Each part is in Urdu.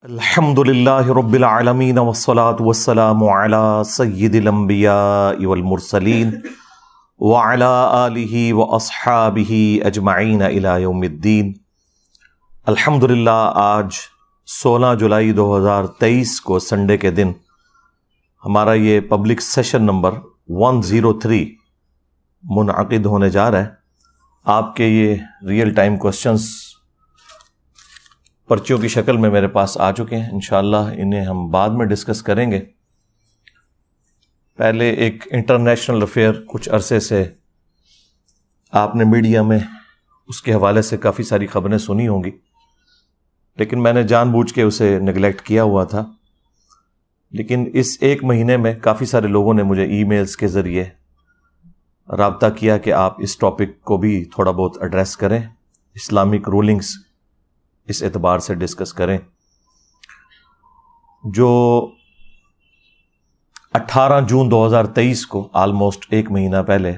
الحمدللہ رب العالمین والصلاة والسلام علی سید الانبیاء والمرسلین وعلی آلہ واصحابہ اجمعین الی یوم الدین۔ الحمدللہ آج 16 جولائی 2023 کو سنڈے کے دن ہمارا یہ پبلک سیشن نمبر 103 منعقد ہونے جا رہا ہے۔ آپ کے یہ ریئل ٹائم کوسچنز پرچیوں کی شکل میں میرے پاس آ چکے ہیں، انشاءاللہ انہیں ہم بعد میں ڈسکس کریں گے۔ پہلے ایک انٹرنیشنل افیئر کچھ عرصے سے آپ نے میڈیا میں اس کے حوالے سے کافی ساری خبریں سنی ہوں گی، لیکن میں نے جان بوجھ کے اسے نگلیکٹ کیا ہوا تھا۔ لیکن اس ایک مہینے میں کافی سارے لوگوں نے مجھے ای میلز کے ذریعے رابطہ کیا کہ آپ اس ٹاپک کو بھی تھوڑا بہت ایڈریس کریں، اسلامک رولنگز اس اعتبار سے ڈسکس کریں۔ جو 18 جون 2023 کو آلموسٹ ایک مہینہ پہلے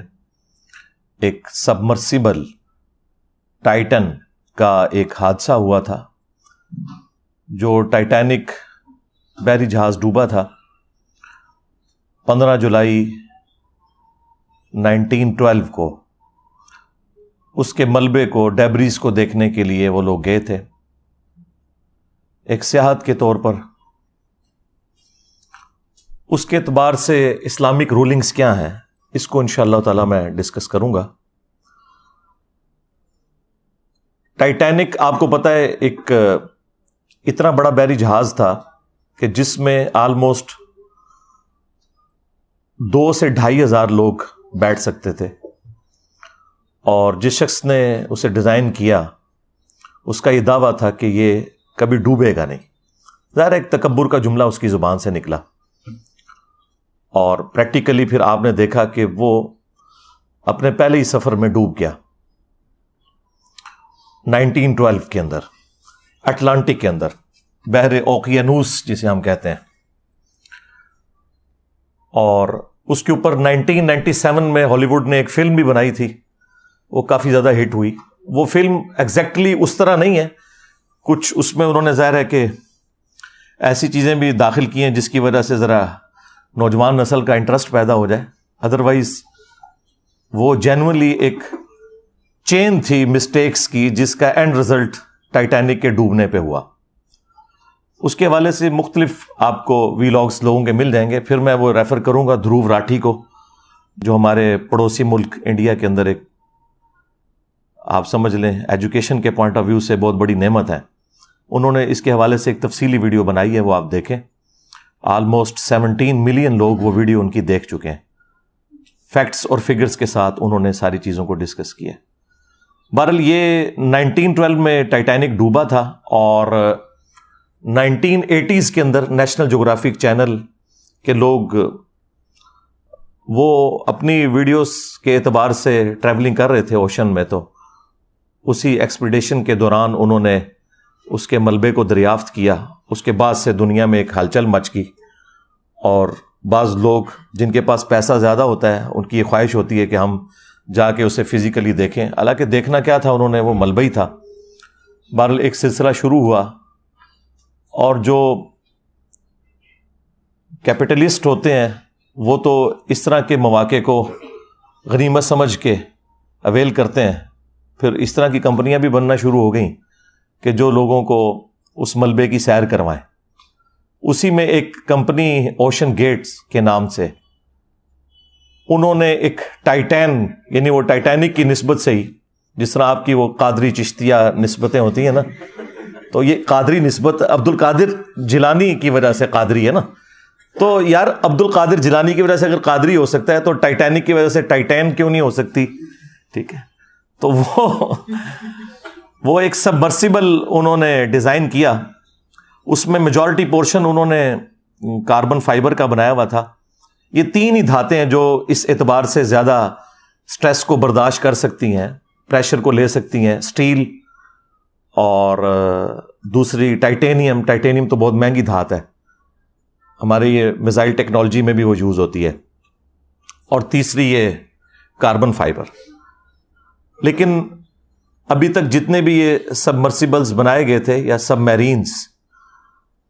ایک سبمرسیبل ٹائٹن کا ایک حادثہ ہوا تھا، جو ٹائٹینک بحری جہاز ڈوبا تھا 15 جولائی 1912 کو۔ اس کے ملبے کو، ڈیبریز کو دیکھنے کے لیے وہ لوگ گئے تھے ایک سیاحت کے طور پر۔ اس کے اعتبار سے اسلامک رولنگز کیا ہیں اس کو انشاءاللہ تعالی میں ڈسکس کروں گا۔ ٹائٹینک آپ کو پتہ ہے ایک اتنا بڑا بحری جہاز تھا کہ جس میں آلموسٹ 2 سے 2,500 لوگ بیٹھ سکتے تھے، اور جس شخص نے اسے ڈیزائن کیا اس کا یہ دعویٰ تھا کہ یہ کبھی ڈوبے گا نہیں۔ ظاہر ایک تکبر کا جملہ اس کی زبان سے نکلا، اور پریکٹیکلی پھر آپ نے دیکھا کہ وہ اپنے پہلے ہی سفر میں ڈوب گیا 1912 کے اندر، اٹلانٹک کے اندر، بحر اوقیانوس جسے ہم کہتے ہیں۔ اور اس کے اوپر 1997 میں ہالی ووڈ نے ایک فلم بھی بنائی تھی، وہ کافی زیادہ ہٹ ہوئی۔ وہ فلم ایگزیکٹلی اس طرح نہیں ہے، کچھ اس میں انہوں نے ظاہر ہے کہ ایسی چیزیں بھی داخل کی ہیں جس کی وجہ سے ذرا نوجوان نسل کا انٹرسٹ پیدا ہو جائے، ادروائز وہ جینوئنلی ایک چین تھی مسٹیکس کی جس کا اینڈ رزلٹ ٹائٹینک کے ڈوبنے پہ ہوا۔ اس کے حوالے سے مختلف آپ کو ویلاگز لوگوں کے مل جائیں گے، پھر میں وہ ریفر کروں گا دھروو راٹھی کو، جو ہمارے پڑوسی ملک انڈیا کے اندر ایک آپ سمجھ لیں ایجوکیشن کے پوائنٹ آف ویو سے بہت بڑی نعمت ہے۔ انہوں نے اس کے حوالے سے ایک تفصیلی ویڈیو بنائی ہے، وہ آپ دیکھیں۔ آلموسٹ 17 ملین لوگ وہ ویڈیو ان کی دیکھ چکے ہیں، فیکٹس اور فگرز کے ساتھ انہوں نے ساری چیزوں کو ڈسکس کیا۔ بہرحال یہ 1912 میں ٹائٹینک ڈوبا تھا، اور 1980s کے اندر نیشنل جغرافک چینل کے لوگ وہ اپنی ویڈیوز کے اعتبار سے ٹریولنگ کر رہے تھے اوشن میں، تو اسی ایکسپیڈیشن کے دوران انہوں نے اس کے ملبے کو دریافت کیا۔ اس کے بعد سے دنیا میں ایک ہلچل مچ گئی، اور بعض لوگ جن کے پاس پیسہ زیادہ ہوتا ہے ان کی یہ خواہش ہوتی ہے کہ ہم جا کے اسے فزیکلی دیکھیں، حالانکہ دیکھنا کیا تھا انہوں نے، وہ ملبہ ہی تھا۔ بہرحال ایک سلسلہ شروع ہوا، اور جو کیپٹلسٹ ہوتے ہیں وہ تو اس طرح کے مواقع کو غنیمت سمجھ کے اویل کرتے ہیں۔ پھر اس طرح کی کمپنیاں بھی بننا شروع ہو گئیں کہ جو لوگوں کو اس ملبے کی سیر کروائیں۔ اسی میں ایک کمپنی اوشن گیٹس کے نام سے انہوں نے ایک ٹائٹین، یعنی وہ ٹائٹینک کی نسبت سے ہی، جس طرح آپ کی وہ قادری چشتیہ نسبتیں ہوتی ہیں نا، تو یہ قادری نسبت عبد القادر جیلانی کی وجہ سے قادری ہے نا، تو یار عبد القادر جیلانی کی وجہ سے اگر قادری ہو سکتا ہے تو ٹائٹینک کی وجہ سے ٹائٹین کیوں نہیں ہو سکتی؟ ٹھیک ہے، تو وہ ایک سبمرسیبل انہوں نے ڈیزائن کیا۔ اس میں میجورٹی پورشن انہوں نے کاربن فائبر کا بنایا ہوا تھا۔ یہ 3 ہی دھاتیں ہیں جو اس اعتبار سے زیادہ سٹریس کو برداشت کر سکتی ہیں، پریشر کو لے سکتی ہیں، سٹیل اور دوسری ٹائٹینیم۔ ٹائٹینیم تو بہت مہنگی دھات ہے، ہمارے یہ میزائل ٹیکنالوجی میں بھی وہ یوز ہوتی ہے، اور تیسری یہ کاربن فائبر۔ لیکن ابھی تک جتنے بھی یہ سبمرسیبلز بنائے گئے تھے یا سب میرینز،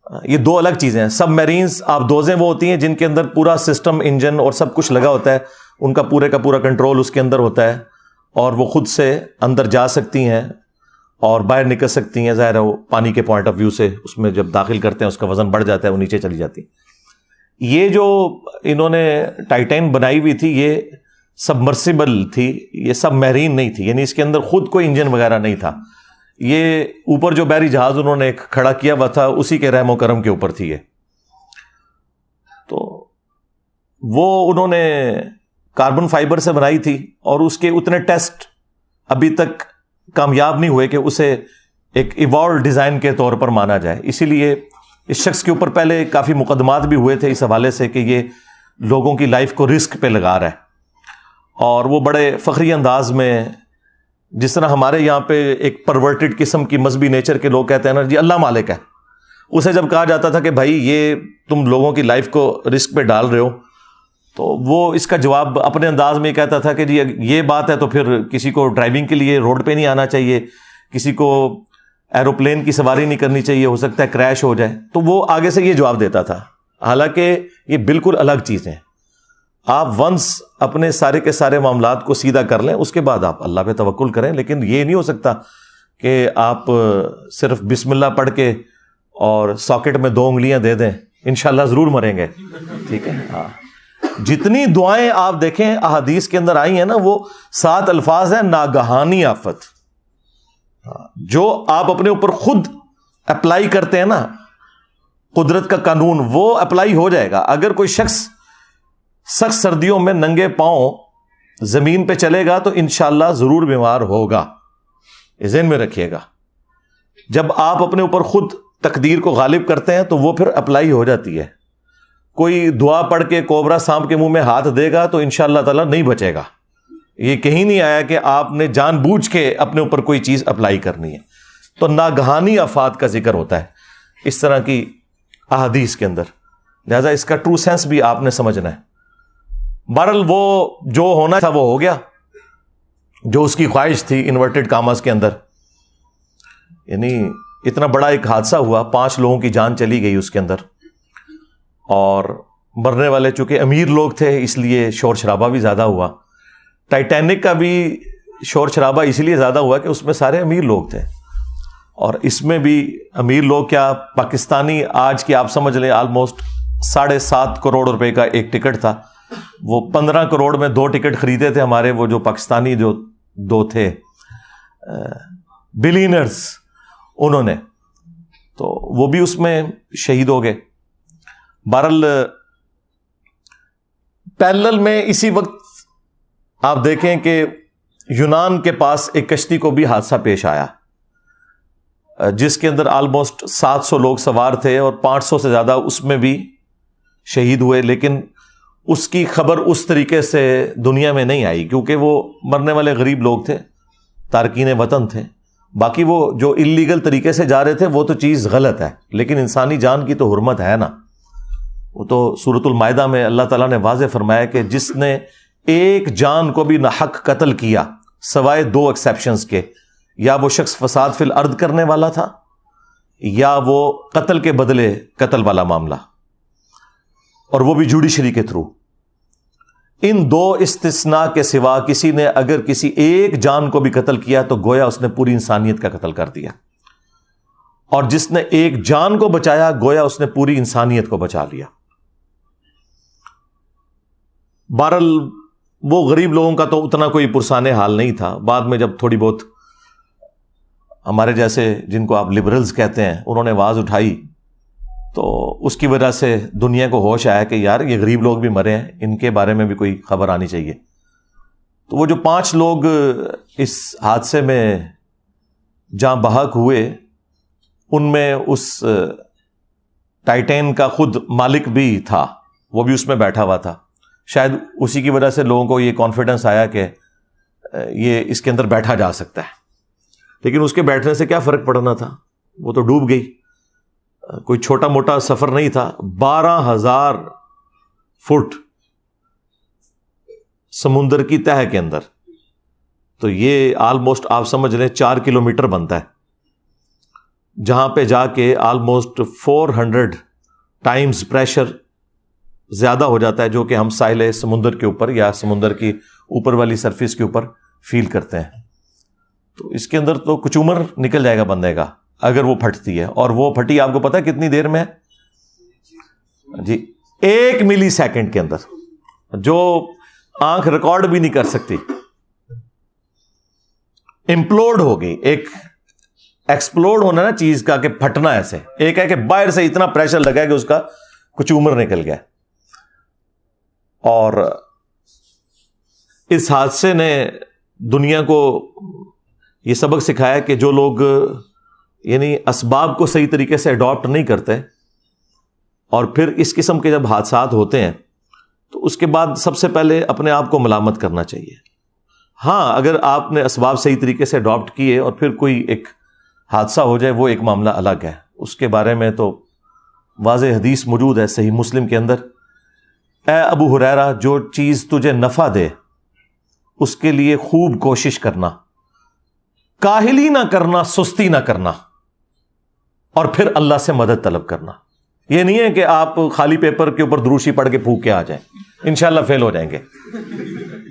یہ دو الگ چیزیں ہیں. سب میرینز آپ دوزیں وہ ہوتی ہیں جن کے اندر پورا سسٹم انجن اور سب کچھ لگا ہوتا ہے, ان کا پورے کا پورا کنٹرول اس کے اندر ہوتا ہے اور وہ خود سے اندر جا سکتی ہیں اور باہر نکل سکتی ہیں. ظاہر ہے وہ پانی کے پوائنٹ آف ویو سے اس میں جب داخل کرتے ہیں اس کا وزن بڑھ جاتا ہے, وہ نیچے چلی جاتی. یہ جو انہوں نے ٹائٹین بنائی ہوئی تھی یہ سبمرسیبل تھی, یہ سب میرین نہیں تھی, یعنی اس کے اندر خود کوئی انجن وغیرہ نہیں تھا. یہ اوپر جو بحری جہاز انہوں نے ایک کھڑا کیا ہوا تھا اسی کے رحم و کرم کے اوپر تھی یہ. تو وہ انہوں نے کاربن فائبر سے بنائی تھی اور اس کے اتنے ٹیسٹ ابھی تک کامیاب نہیں ہوئے کہ اسے ایک ایوالو ڈیزائن کے طور پر مانا جائے. اسی لیے اس شخص کے اوپر پہلے کافی مقدمات بھی ہوئے تھے اس حوالے سے کہ یہ لوگوں کی لائف کو رسک پہ لگا رہا ہے. اور وہ بڑے فخری انداز میں, جس طرح ہمارے یہاں پہ ایک پرورٹڈ قسم کی مذہبی نیچر کے لوگ کہتے ہیں نا جی اللہ مالک ہے, اسے جب کہا جاتا تھا کہ بھائی یہ تم لوگوں کی لائف کو رسک پہ ڈال رہے ہو, تو وہ اس کا جواب اپنے انداز میں کہتا تھا کہ جی یہ بات ہے تو پھر کسی کو ڈرائیونگ کے لیے روڈ پہ نہیں آنا چاہیے, کسی کو ایروپلین کی سواری نہیں کرنی چاہیے, ہو سکتا ہے کریش ہو جائے. تو وہ آگے سے یہ جواب دیتا تھا, حالانکہ یہ بالکل الگ چیزیں. آپ ونس اپنے سارے کے سارے معاملات کو سیدھا کر لیں, اس کے بعد آپ اللہ پہ توکل کریں, لیکن یہ نہیں ہو سکتا کہ آپ صرف بسم اللہ پڑھ کے اور ساکٹ میں 2 انگلیاں دے دیں انشاءاللہ ضرور مریں گے. ٹھیک ہے, ہاں. جتنی دعائیں آپ دیکھیں احادیث کے اندر آئی ہیں نا, وہ 7 الفاظ ہیں ناگہانی آفت. جو آپ اپنے اوپر خود اپلائی کرتے ہیں نا, قدرت کا قانون وہ اپلائی ہو جائے گا. اگر کوئی شخص سخت سردیوں میں ننگے پاؤں زمین پہ چلے گا تو انشاءاللہ ضرور بیمار ہوگا, ذہن میں رکھیے گا. جب آپ اپنے اوپر خود تقدیر کو غالب کرتے ہیں تو وہ پھر اپلائی ہو جاتی ہے. کوئی دعا پڑھ کے کوبرا سانپ کے منہ میں ہاتھ دے گا تو انشاءاللہ تعالیٰ نہیں بچے گا. یہ کہیں نہیں آیا کہ آپ نے جان بوجھ کے اپنے اوپر کوئی چیز اپلائی کرنی ہے. تو ناگہانی آفات کا ذکر ہوتا ہے اس طرح کی احادیث کے اندر, لہذا اس کا ٹرو سینس بھی آپ نے سمجھنا ہے. بہرحال وہ جو ہونا تھا وہ ہو گیا, جو اس کی خواہش تھی انورٹڈ کاماز کے اندر. یعنی اتنا بڑا ایک حادثہ ہوا, 5 لوگوں کی جان چلی گئی اس کے اندر, اور مرنے والے چونکہ امیر لوگ تھے اس لیے شور شرابہ بھی زیادہ ہوا. ٹائٹینک کا بھی شور شرابہ اس لیے زیادہ ہوا کہ اس میں سارے امیر لوگ تھے, اور اس میں بھی امیر لوگ کیا, پاکستانی آج کی آپ سمجھ لیں آلموسٹ 7.5 کروڑ روپے کا ایک ٹکٹ تھا. وہ 15 کروڑ میں 2 ٹکٹ خریدے تھے ہمارے وہ جو پاکستانی جو 2 تھے بلینرز, انہوں نے, تو وہ بھی اس میں شہید ہو گئے. بہرحال پیرلل میں اسی وقت آپ دیکھیں کہ یونان کے پاس ایک کشتی کو بھی حادثہ پیش آیا جس کے اندر آلموسٹ 700 لوگ سوار تھے اور 500 سے زیادہ اس میں بھی شہید ہوئے. لیکن اس کی خبر اس طریقے سے دنیا میں نہیں آئی کیونکہ وہ مرنے والے غریب لوگ تھے, تارکین وطن تھے. باقی وہ جو اللیگل طریقے سے جا رہے تھے وہ تو چیز غلط ہے, لیکن انسانی جان کی تو حرمت ہے نا. وہ تو سورۃ المائدہ میں اللہ تعالیٰ نے واضح فرمایا کہ جس نے ایک جان کو بھی ناحق قتل کیا سوائے 2 ایکسیپشنز کے, یا وہ شخص فساد فی الارض کرنے والا تھا یا وہ قتل کے بدلے قتل والا معاملہ, اور وہ بھی جوڈیشری کے تھرو. ان 2 استثناء کے سوا کسی نے اگر کسی ایک جان کو بھی قتل کیا تو گویا اس نے پوری انسانیت کا قتل کر دیا, اور جس نے ایک جان کو بچایا گویا اس نے پوری انسانیت کو بچا لیا. بہرحال وہ غریب لوگوں کا تو اتنا کوئی پرسان حال نہیں تھا. بعد میں جب تھوڑی بہت ہمارے جیسے جن کو آپ لبرلز کہتے ہیں انہوں نے آواز اٹھائی تو اس کی وجہ سے دنیا کو ہوش آیا کہ یار یہ غریب لوگ بھی مرے ہیں, ان کے بارے میں بھی کوئی خبر آنی چاہیے. تو وہ جو 5 لوگ اس حادثے میں جاں بحق ہوئے ان میں اس ٹائٹین کا خود مالک بھی تھا, وہ بھی اس میں بیٹھا ہوا تھا. شاید اسی کی وجہ سے لوگوں کو یہ کانفیڈنس آیا کہ یہ اس کے اندر بیٹھا جا سکتا ہے. لیکن اس کے بیٹھنے سے کیا فرق پڑنا تھا, وہ تو ڈوب گئی. کوئی چھوٹا موٹا سفر نہیں تھا, 12,000 فٹ سمندر کی تہہ کے اندر. تو یہ آلموسٹ آپ سمجھ لیں 4 کلومیٹر بنتا ہے. جہاں پہ جا کے آلموسٹ 400 ٹائمز پریشر زیادہ ہو جاتا ہے جو کہ ہم ساحل سمندر کے اوپر یا سمندر کی اوپر والی سرفیس کے اوپر فیل کرتے ہیں. تو اس کے اندر تو کچومر نکل جائے گا بندے کا اگر وہ پھٹتی ہے. اور وہ پھٹی آپ کو پتا ہے کتنی دیر میں ہے جی؟ 1 ملی سیکنڈ کے اندر, جو آنکھ ریکارڈ بھی نہیں کر سکتی. امپلوڈ ہو گئی. ایک ایکسپلوڈ ہونا نا چیز کا کہ پھٹنا ایسے, ایک ہے کہ باہر سے اتنا پریشر لگا ہے کہ اس کا کچومر نکل گیا. اور اس حادثے نے دنیا کو یہ سبق سکھایا کہ جو لوگ یعنی اسباب کو صحیح طریقے سے اڈاپٹ نہیں کرتے اور پھر اس قسم کے جب حادثات ہوتے ہیں تو اس کے بعد سب سے پہلے اپنے آپ کو ملامت کرنا چاہیے. ہاں, اگر آپ نے اسباب صحیح طریقے سے اڈاپٹ کیے اور پھر کوئی ایک حادثہ ہو جائے وہ ایک معاملہ الگ ہے. اس کے بارے میں تو واضح حدیث موجود ہے صحیح مسلم کے اندر, اے ابو ہریرہ جو چیز تجھے نفع دے اس کے لیے خوب کوشش کرنا, کاہلی نہ کرنا, سستی نہ کرنا, اور پھر اللہ سے مدد طلب کرنا. یہ نہیں ہے کہ آپ خالی پیپر کے اوپر دروشی پڑھ کے پھونک کے آ جائیں, انشاءاللہ فیل ہو جائیں گے.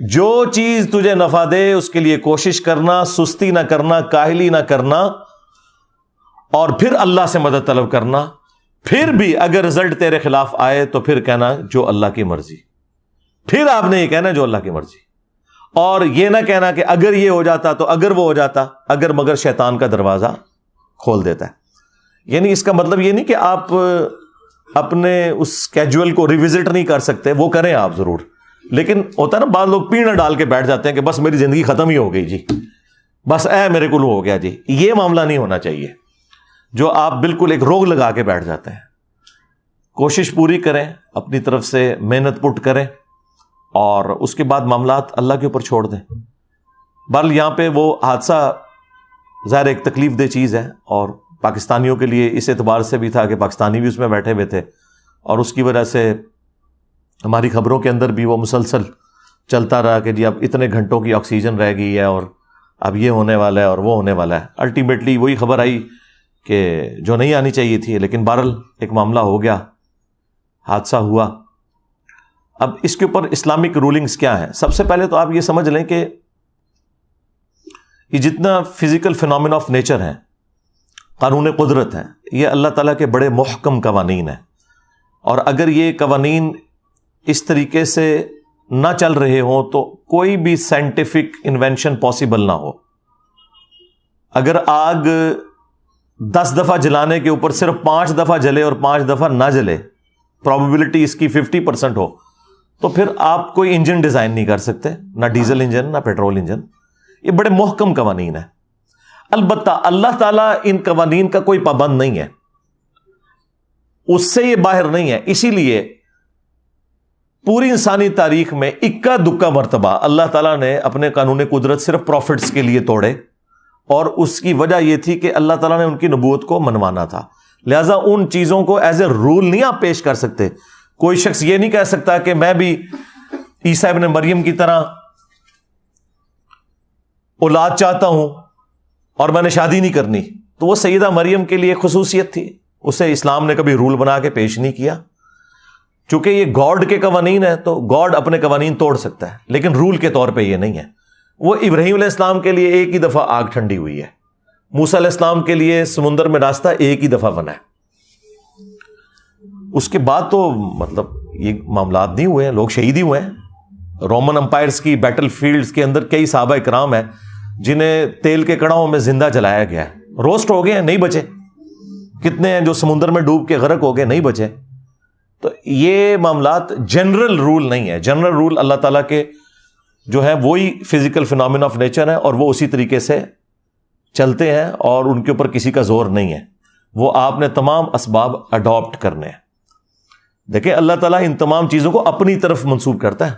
جو چیز تجھے نفع دے اس کے لیے کوشش کرنا, سستی نہ کرنا, کاہلی نہ کرنا, اور پھر اللہ سے مدد طلب کرنا. پھر بھی اگر رزلٹ تیرے خلاف آئے تو پھر کہنا جو اللہ کی مرضی. پھر آپ نے یہ کہنا جو اللہ کی مرضی, اور یہ نہ کہنا کہ اگر یہ ہو جاتا تو اگر وہ ہو جاتا, اگر مگر شیطان کا دروازہ کھول دیتا ہے. یعنی اس کا مطلب یہ نہیں کہ آپ اپنے اس کیجول کو ریوزٹ نہیں کر سکتے, وہ کریں آپ ضرور, لیکن ہوتا ہے نا بعض لوگ پیڑ ڈال کے بیٹھ جاتے ہیں کہ بس میری زندگی ختم ہی ہو گئی جی, بس میرے کو ہو گیا جی. یہ معاملہ نہیں ہونا چاہیے جو آپ بالکل ایک روگ لگا کے بیٹھ جاتے ہیں. کوشش پوری کریں, اپنی طرف سے محنت پٹ کریں, اور اس کے بعد معاملات اللہ کے اوپر چھوڑ دیں. بہرحال یہاں پہ وہ حادثہ ظاہر ایک تکلیف دہ چیز ہے, اور پاکستانیوں کے لیے اس اعتبار سے بھی تھا کہ پاکستانی بھی اس میں بیٹھے ہوئے تھے, اور اس کی وجہ سے ہماری خبروں کے اندر بھی وہ مسلسل چلتا رہا کہ جی اب اتنے گھنٹوں کی آکسیجن رہ گئی ہے اور اب یہ ہونے والا ہے اور وہ ہونے والا ہے. الٹیمیٹلی وہی خبر آئی کہ جو نہیں آنی چاہیے تھی, لیکن بہرحال ایک معاملہ ہو گیا, حادثہ ہوا. اب اس کے اوپر اسلامک رولنگز کیا ہیں؟ سب سے پہلے تو آپ یہ سمجھ لیں کہ یہ جتنا فزیکل فینومینا آف نیچر ہیں, قانون قدرت ہیں, یہ اللہ تعالیٰ کے بڑے محکم قوانین ہیں. اور اگر یہ قوانین اس طریقے سے نہ چل رہے ہوں تو کوئی بھی سائنٹیفک انوینشن پاسبل نہ ہو. اگر آگ 10 دفعہ جلانے کے اوپر صرف 5 دفعہ جلے اور 5 دفعہ نہ جلے, پروبیبلٹی اس کی 50% ہو, تو پھر آپ کوئی انجن ڈیزائن نہیں کر سکتے, نہ ڈیزل انجن نہ پیٹرول انجن. یہ بڑے محکم قوانین ہیں. البتہ اللہ تعالیٰ ان قوانین کا کوئی پابند نہیں ہے, اس سے یہ باہر نہیں ہے. اسی لیے پوری انسانی تاریخ میں اکا دکا مرتبہ اللہ تعالیٰ نے اپنے قانون قدرت صرف پروفٹس کے لیے توڑے, اور اس کی وجہ یہ تھی کہ اللہ تعالیٰ نے ان کی نبوت کو منوانا تھا. لہٰذا ان چیزوں کو ایز اے رول نہیں آپ پیش کر سکتے. کوئی شخص یہ نہیں کہہ سکتا کہ میں بھی عیسیٰ ابن مریم کی طرح اولاد چاہتا ہوں اور میں نے شادی نہیں کرنی. تو وہ سیدہ مریم کے لیے خصوصیت تھی, اسے اسلام نے کبھی رول بنا کے پیش نہیں کیا. چونکہ یہ گاڈ کے قوانین ہے تو گاڈ اپنے قوانین توڑ سکتا ہے, لیکن رول کے طور پہ یہ نہیں ہے. وہ ابراہیم علیہ السلام کے لیے ایک ہی دفعہ آگ ٹھنڈی ہوئی ہے, موسیٰ علیہ السلام کے لیے سمندر میں راستہ ایک ہی دفعہ بنا ہے. اس کے بعد تو مطلب یہ معاملات نہیں ہوئے ہیں, لوگ شہید ہی ہوئے ہیں. رومن امپائرز کی بیٹل فیلڈز کے اندر کئی صحابہ اکرام ہیں جنہیں تیل کے کڑاؤں میں زندہ جلایا گیا ہے, روسٹ ہو گئے ہیں, نہیں بچے. کتنے ہیں جو سمندر میں ڈوب کے غرق ہو گئے, نہیں بچے. تو یہ معاملات جنرل رول نہیں ہے. جنرل رول اللہ تعالیٰ کے جو ہے وہی فزیکل فینومینا آف نیچر ہے, اور وہ اسی طریقے سے چلتے ہیں, اور ان کے اوپر کسی کا زور نہیں ہے. وہ آپ نے تمام اسباب اڈاپٹ کرنے ہیں. دیکھیں اللہ تعالیٰ ان تمام چیزوں کو اپنی طرف منسوب کرتا ہے.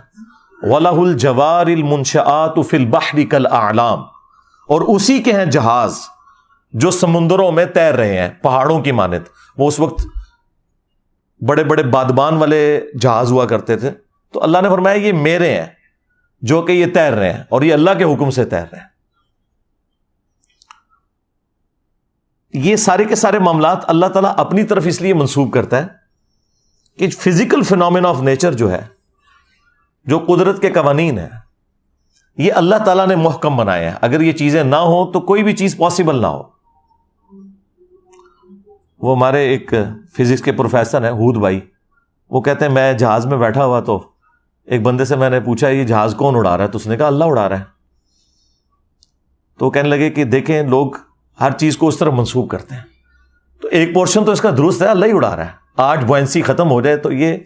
وَلَهُ الْجَوَارِ الْمُنْشَآتُ فِي الْبَحْرِ كَالْأَعْلَامِ, اور اسی کے ہیں جہاز جو سمندروں میں تیر رہے ہیں پہاڑوں کی مانند. وہ اس وقت بڑے بڑے بادبان والے جہاز ہوا کرتے تھے, تو اللہ نے فرمایا یہ میرے ہیں جو کہ یہ تیر رہے ہیں, اور یہ اللہ کے حکم سے تیر رہے ہیں. یہ سارے کے سارے معاملات اللہ تعالیٰ اپنی طرف اس لیے منسوب کرتا ہے کہ فزیکل فینومینا آف نیچر جو ہے، جو قدرت کے قوانین ہیں، یہ اللہ تعالیٰ نے محکم بنایا ہے. اگر یہ چیزیں نہ ہوں تو کوئی بھی چیز پاسبل نہ ہو. وہ ہمارے ایک فزکس کے پروفیسر ہیں ہود بھائی، وہ کہتے ہیں میں جہاز میں بیٹھا ہوا تو ایک بندے سے میں نے پوچھا یہ جہاز کون اڑا رہا ہے، تو اس نے کہا اللہ اڑا رہا ہے. تو وہ کہنے لگے کہ دیکھیں لوگ ہر چیز کو اس طرح منسوب کرتے ہیں، تو ایک پورشن تو اس کا درست ہے، اللہ ہی اڑا رہا ہے. آج بوئنسی ختم ہو جائے تو یہ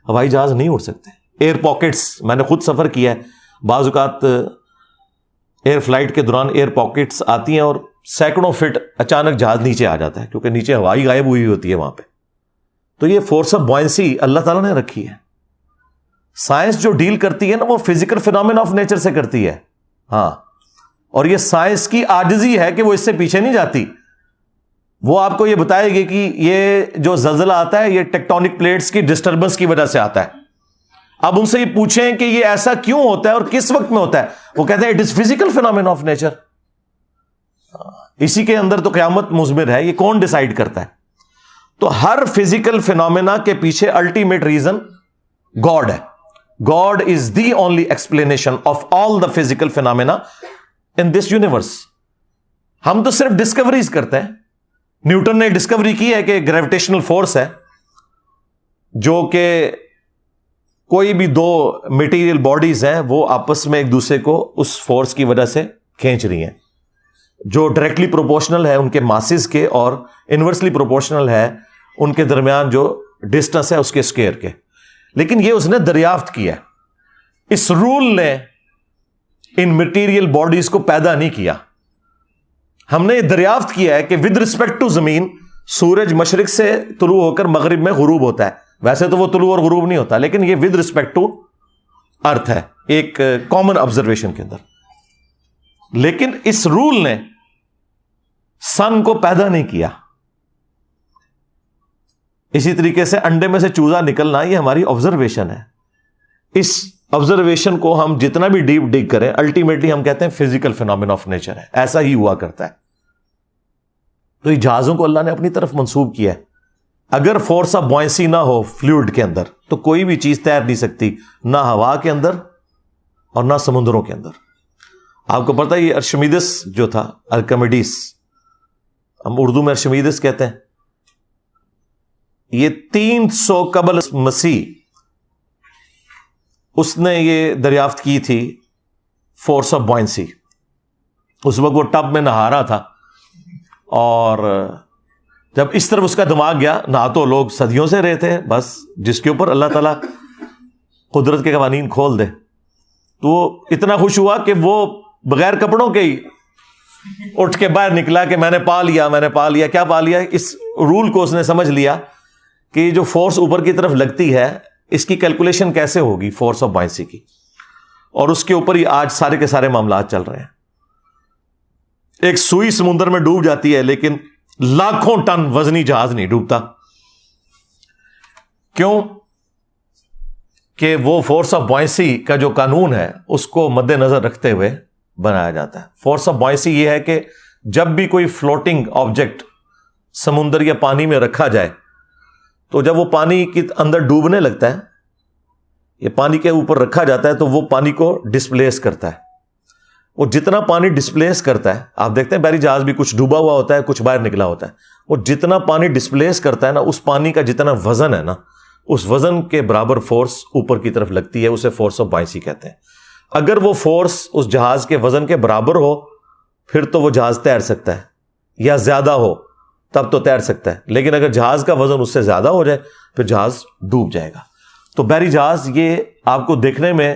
ہوائی جہاز نہیں اڑ سکتے. ایئر پاکٹس، میں نے خود سفر کیا ہے، بعض اوقات ایئر فلائٹ کے دوران ایئر پاکٹس آتی ہیں اور سینکڑوں فٹ اچانک جہاز نیچے آ جاتا ہے کیونکہ نیچے ہوائی غائب ہوئی ہوتی ہے وہاں پہ. تو یہ فورس آف بوئنسی اللہ تعالیٰ نے رکھی ہے. سائنس جو ڈیل کرتی ہے نا وہ فزیکل فینومینا آف نیچر سے کرتی ہے. ہاں، اور یہ سائنس کی عاجزی ہے کہ وہ اس سے پیچھے نہیں جاتی. وہ آپ کو یہ بتائے گی کہ یہ جو زلزلہ آتا ہے یہ ٹیکٹونک پلیٹس کی ڈسٹربنس کی وجہ سے آتا ہے. اب ان سے یہ پوچھیں کہ یہ ایسا کیوں ہوتا ہے اور کس وقت میں ہوتا ہے، وہ کہتے ہیں it is physical phenomena of nature. اسی کے اندر تو قیامت مضمر ہے، یہ کون ڈیسائیڈ کرتا ہے؟ تو ہر فزیکل فینومینا کے پیچھے الٹیمیٹ ریزن گاڈ ہے. God is the only explanation of all the physical phenomena in this universe. ہم تو صرف ڈسکوریز کرتے ہیں. نیوٹن نے ڈسکوری کی ہے کہ گریویٹیشنل فورس ہے جو کہ کوئی بھی دو میٹیریل باڈیز ہیں وہ آپس میں ایک دوسرے کو اس فورس کی وجہ سے کھینچ رہی ہیں، جو ڈائریکٹلی پروپورشنل ہے ان کے ماسز کے اور انورسلی پروپورشنل ہے ان کے درمیان جو ڈسٹنس ہے اس کے اسکوائر کے. لیکن یہ اس نے دریافت کیا. اس رول نے ان میٹیریل باڈیز کو پیدا نہیں کیا. ہم نے یہ دریافت کیا ہے کہ ود رسپیکٹ ٹو زمین سورج مشرق سے طلوع ہو کر مغرب میں غروب ہوتا ہے. ویسے تو وہ طلوع اور غروب نہیں ہوتا، لیکن یہ ود رسپیکٹ ٹو ارتھ ہے ایک کامن آبزرویشن کے اندر. لیکن اس رول نے سن کو پیدا نہیں کیا. اسی طریقے سے انڈے میں سے چوزا نکلنا یہ ہماری آبزرویشن ہے. اس آبزرویشن کو ہم جتنا بھی ڈیپ ڈگ کریں الٹیمیٹلی ہم کہتے ہیں فزیکل فینومینا آف نیچر ہے، ایسا ہی ہوا کرتا ہے. تو یہ جہازوں کو اللہ نے اپنی طرف منسوب کیا ہے. اگر فورس آف بوئنسی نہ ہو فلوئڈ کے اندر تو کوئی بھی چیز تیر نہیں سکتی، نہ ہوا کے اندر اور نہ سمندروں کے اندر. آپ کو پتہ ہے یہ ارشمیدس جو تھا، ارکمیڈس، ہم اردو میں ارشمیدس کہتے ہیں، یہ 300 قبل مسیح اس نے یہ دریافت کی تھی فورس آف بوئنسی. اس وقت وہ ٹب میں نہا رہا تھا اور جب اس طرف اس کا دماغ گیا، نہ تو لوگ صدیوں سے رہے تھے بس جس کے اوپر اللہ تعالیٰ قدرت کے قوانین کھول دے، تو وہ اتنا خوش ہوا کہ وہ بغیر کپڑوں کے ہی اٹھ کے باہر نکلا کہ میں نے پا لیا، میں نے پا لیا. کیا پا لیا؟ اس رول کو اس نے سمجھ لیا کہ یہ جو فورس اوپر کی طرف لگتی ہے اس کی کیلکولیشن کیسے ہوگی فورس آف بوئنسی کی، اور اس کے اوپر ہی آج سارے کے سارے معاملات چل رہے ہیں. ایک سوئی سمندر میں ڈوب جاتی ہے لیکن لاکھوں ٹن وزنی جہاز نہیں ڈوبتا. کیوں؟ کہ وہ فورس آف بوئنسی کا جو قانون ہے اس کو مد نظر رکھتے ہوئے بنایا جاتا ہے. فورس آف بوئنسی یہ ہے کہ جب بھی کوئی فلوٹنگ آبجیکٹ سمندر یا پانی میں رکھا جائے تو جب وہ پانی کے اندر ڈوبنے لگتا ہے، یہ پانی کے اوپر رکھا جاتا ہے تو وہ پانی کو ڈسپلیس کرتا ہے. وہ جتنا پانی ڈسپلیس کرتا ہے، آپ دیکھتے ہیں بحری جہاز بھی کچھ ڈوبا ہوا ہوتا ہے کچھ باہر نکلا ہوتا ہے، وہ جتنا پانی ڈسپلیس کرتا ہے نا اس پانی کا جتنا وزن ہے نا اس وزن کے برابر فورس اوپر کی طرف لگتی ہے، اسے فورس آف بوئنسی کہتے ہیں. اگر وہ فورس اس جہاز کے وزن کے برابر ہو پھر تو وہ جہاز تیر سکتا ہے، یا زیادہ ہو تب تو تیر سکتا ہے، لیکن اگر جہاز کا وزن اس سے زیادہ ہو جائے پھر جہاز ڈوب جائے گا. تو بحری جہاز یہ آپ کو دیکھنے میں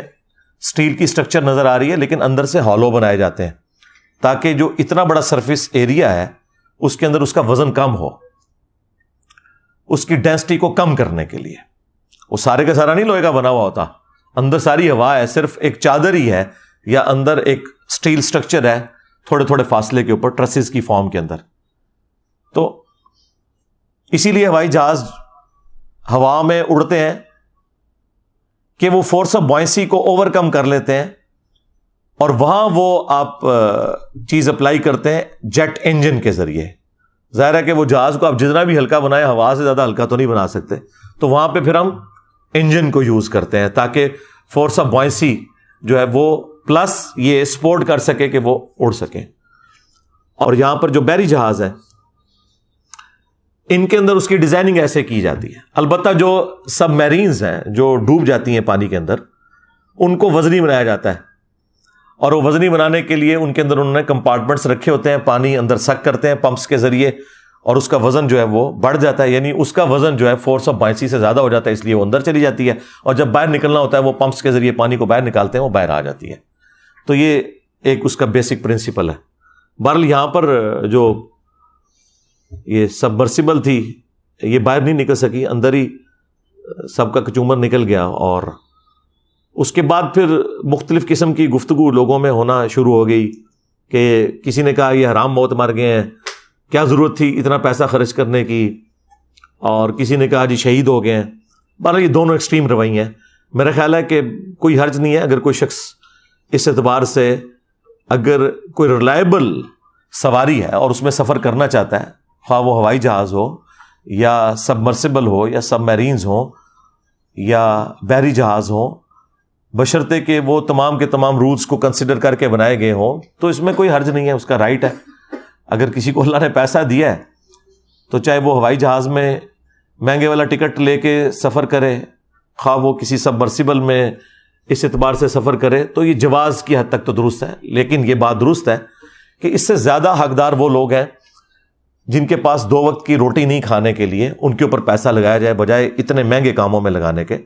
اسٹیل کی سٹرکچر نظر آ رہی ہے لیکن اندر سے ہالو بنائے جاتے ہیں تاکہ جو اتنا بڑا سرفیس ایریا ہے اس کے اندر اس کا وزن کم ہو، اس کی ڈینسٹی کو کم کرنے کے لیے. وہ سارے کا سارا نہیں لوہے کا بنا ہوا ہوتا، اندر ساری ہوا ہے، صرف ایک چادر ہی ہے یا اندر ایک اسٹیل سٹرکچر ہے تھوڑے تھوڑے فاصلے کے اوپر ٹرسز کی فارم کے اندر. تو اسی لیے ہوائی جہاز ہوا میں اڑتے ہیں کہ وہ فورس آف بوئنسی کو اوور کم کر لیتے ہیں اور وہاں وہ آپ چیز اپلائی کرتے ہیں جیٹ انجن کے ذریعے. ظاہر ہے کہ وہ جہاز کو آپ جتنا بھی ہلکا بنائیں ہوا سے زیادہ ہلکا تو نہیں بنا سکتے، تو وہاں پہ پھر ہم انجن کو یوز کرتے ہیں تاکہ فورس آف بوائنسی جو ہے وہ پلس یہ سپورٹ کر سکے کہ وہ اڑ سکے۔ اور یہاں پر جو بحری جہاز ہیں ان کے اندر اس کی ڈیزائننگ ایسے کی جاتی ہے۔ البتہ جو سب میرینز ہیں جو ڈوب جاتی ہیں پانی کے اندر، ان کو وزنی بنایا جاتا ہے، اور وہ وزنی بنانے کے لیے ان کے اندر انہوں نے کمپارٹمنٹس رکھے ہوتے ہیں، پانی اندر سک کرتے ہیں پمپس کے ذریعے، اور اس کا وزن جو ہے وہ بڑھ جاتا ہے، یعنی اس کا وزن جو ہے فورس آف بائنسی سے زیادہ ہو جاتا ہے، اس لیے وہ اندر چلی جاتی ہے، اور جب باہر نکلنا ہوتا ہے وہ پمپس کے ذریعے پانی کو باہر نکالتے ہیں، وہ باہر آ جاتی ہے۔ تو یہ ایک اس کا بیسک پرنسپل ہے۔ بہرحال یہاں پر جو یہ سبمرسیبل تھی یہ باہر نہیں نکل سکی، اندر ہی سب کا کچومر نکل گیا، اور اس کے بعد پھر مختلف قسم کی گفتگو لوگوں میں ہونا شروع ہو گئی کہ کسی نے کہا یہ حرام موت مر گئے ہیں، کیا ضرورت تھی اتنا پیسہ خرچ کرنے کی، اور کسی نے کہا جی شہید ہو گئے ہیں۔ بہرحال یہ دونوں ایکسٹریم رویے ہیں۔ میرا خیال ہے کہ کوئی حرج نہیں ہے اگر کوئی شخص اس اعتبار سے اگر کوئی ریلائبل سواری ہے اور اس میں سفر کرنا چاہتا ہے، خواہ وہ ہوائی جہاز ہو یا سبمرسیبل ہو یا سب میرینز ہوں یا بحری جہاز ہوں، بشرطے کہ وہ تمام کے تمام رولز کو کنسیڈر کر کے بنائے گئے ہوں، تو اس میں کوئی حرج نہیں ہے، اس کا رائٹ ہے۔ اگر کسی کو اللہ نے پیسہ دیا ہے تو چاہے وہ ہوائی جہاز میں مہنگے والا ٹکٹ لے کے سفر کرے، خواہ وہ کسی سبمرسیبل میں اس اعتبار سے سفر کرے، تو یہ جواز کی حد تک تو درست ہے۔ لیکن یہ بات درست ہے کہ اس سے زیادہ حقدار وہ لوگ ہیں جن کے پاس 2 وقت کی روٹی نہیں کھانے کے لیے، ان کے اوپر پیسہ لگایا جائے بجائے اتنے مہنگے کاموں میں لگانے کے۔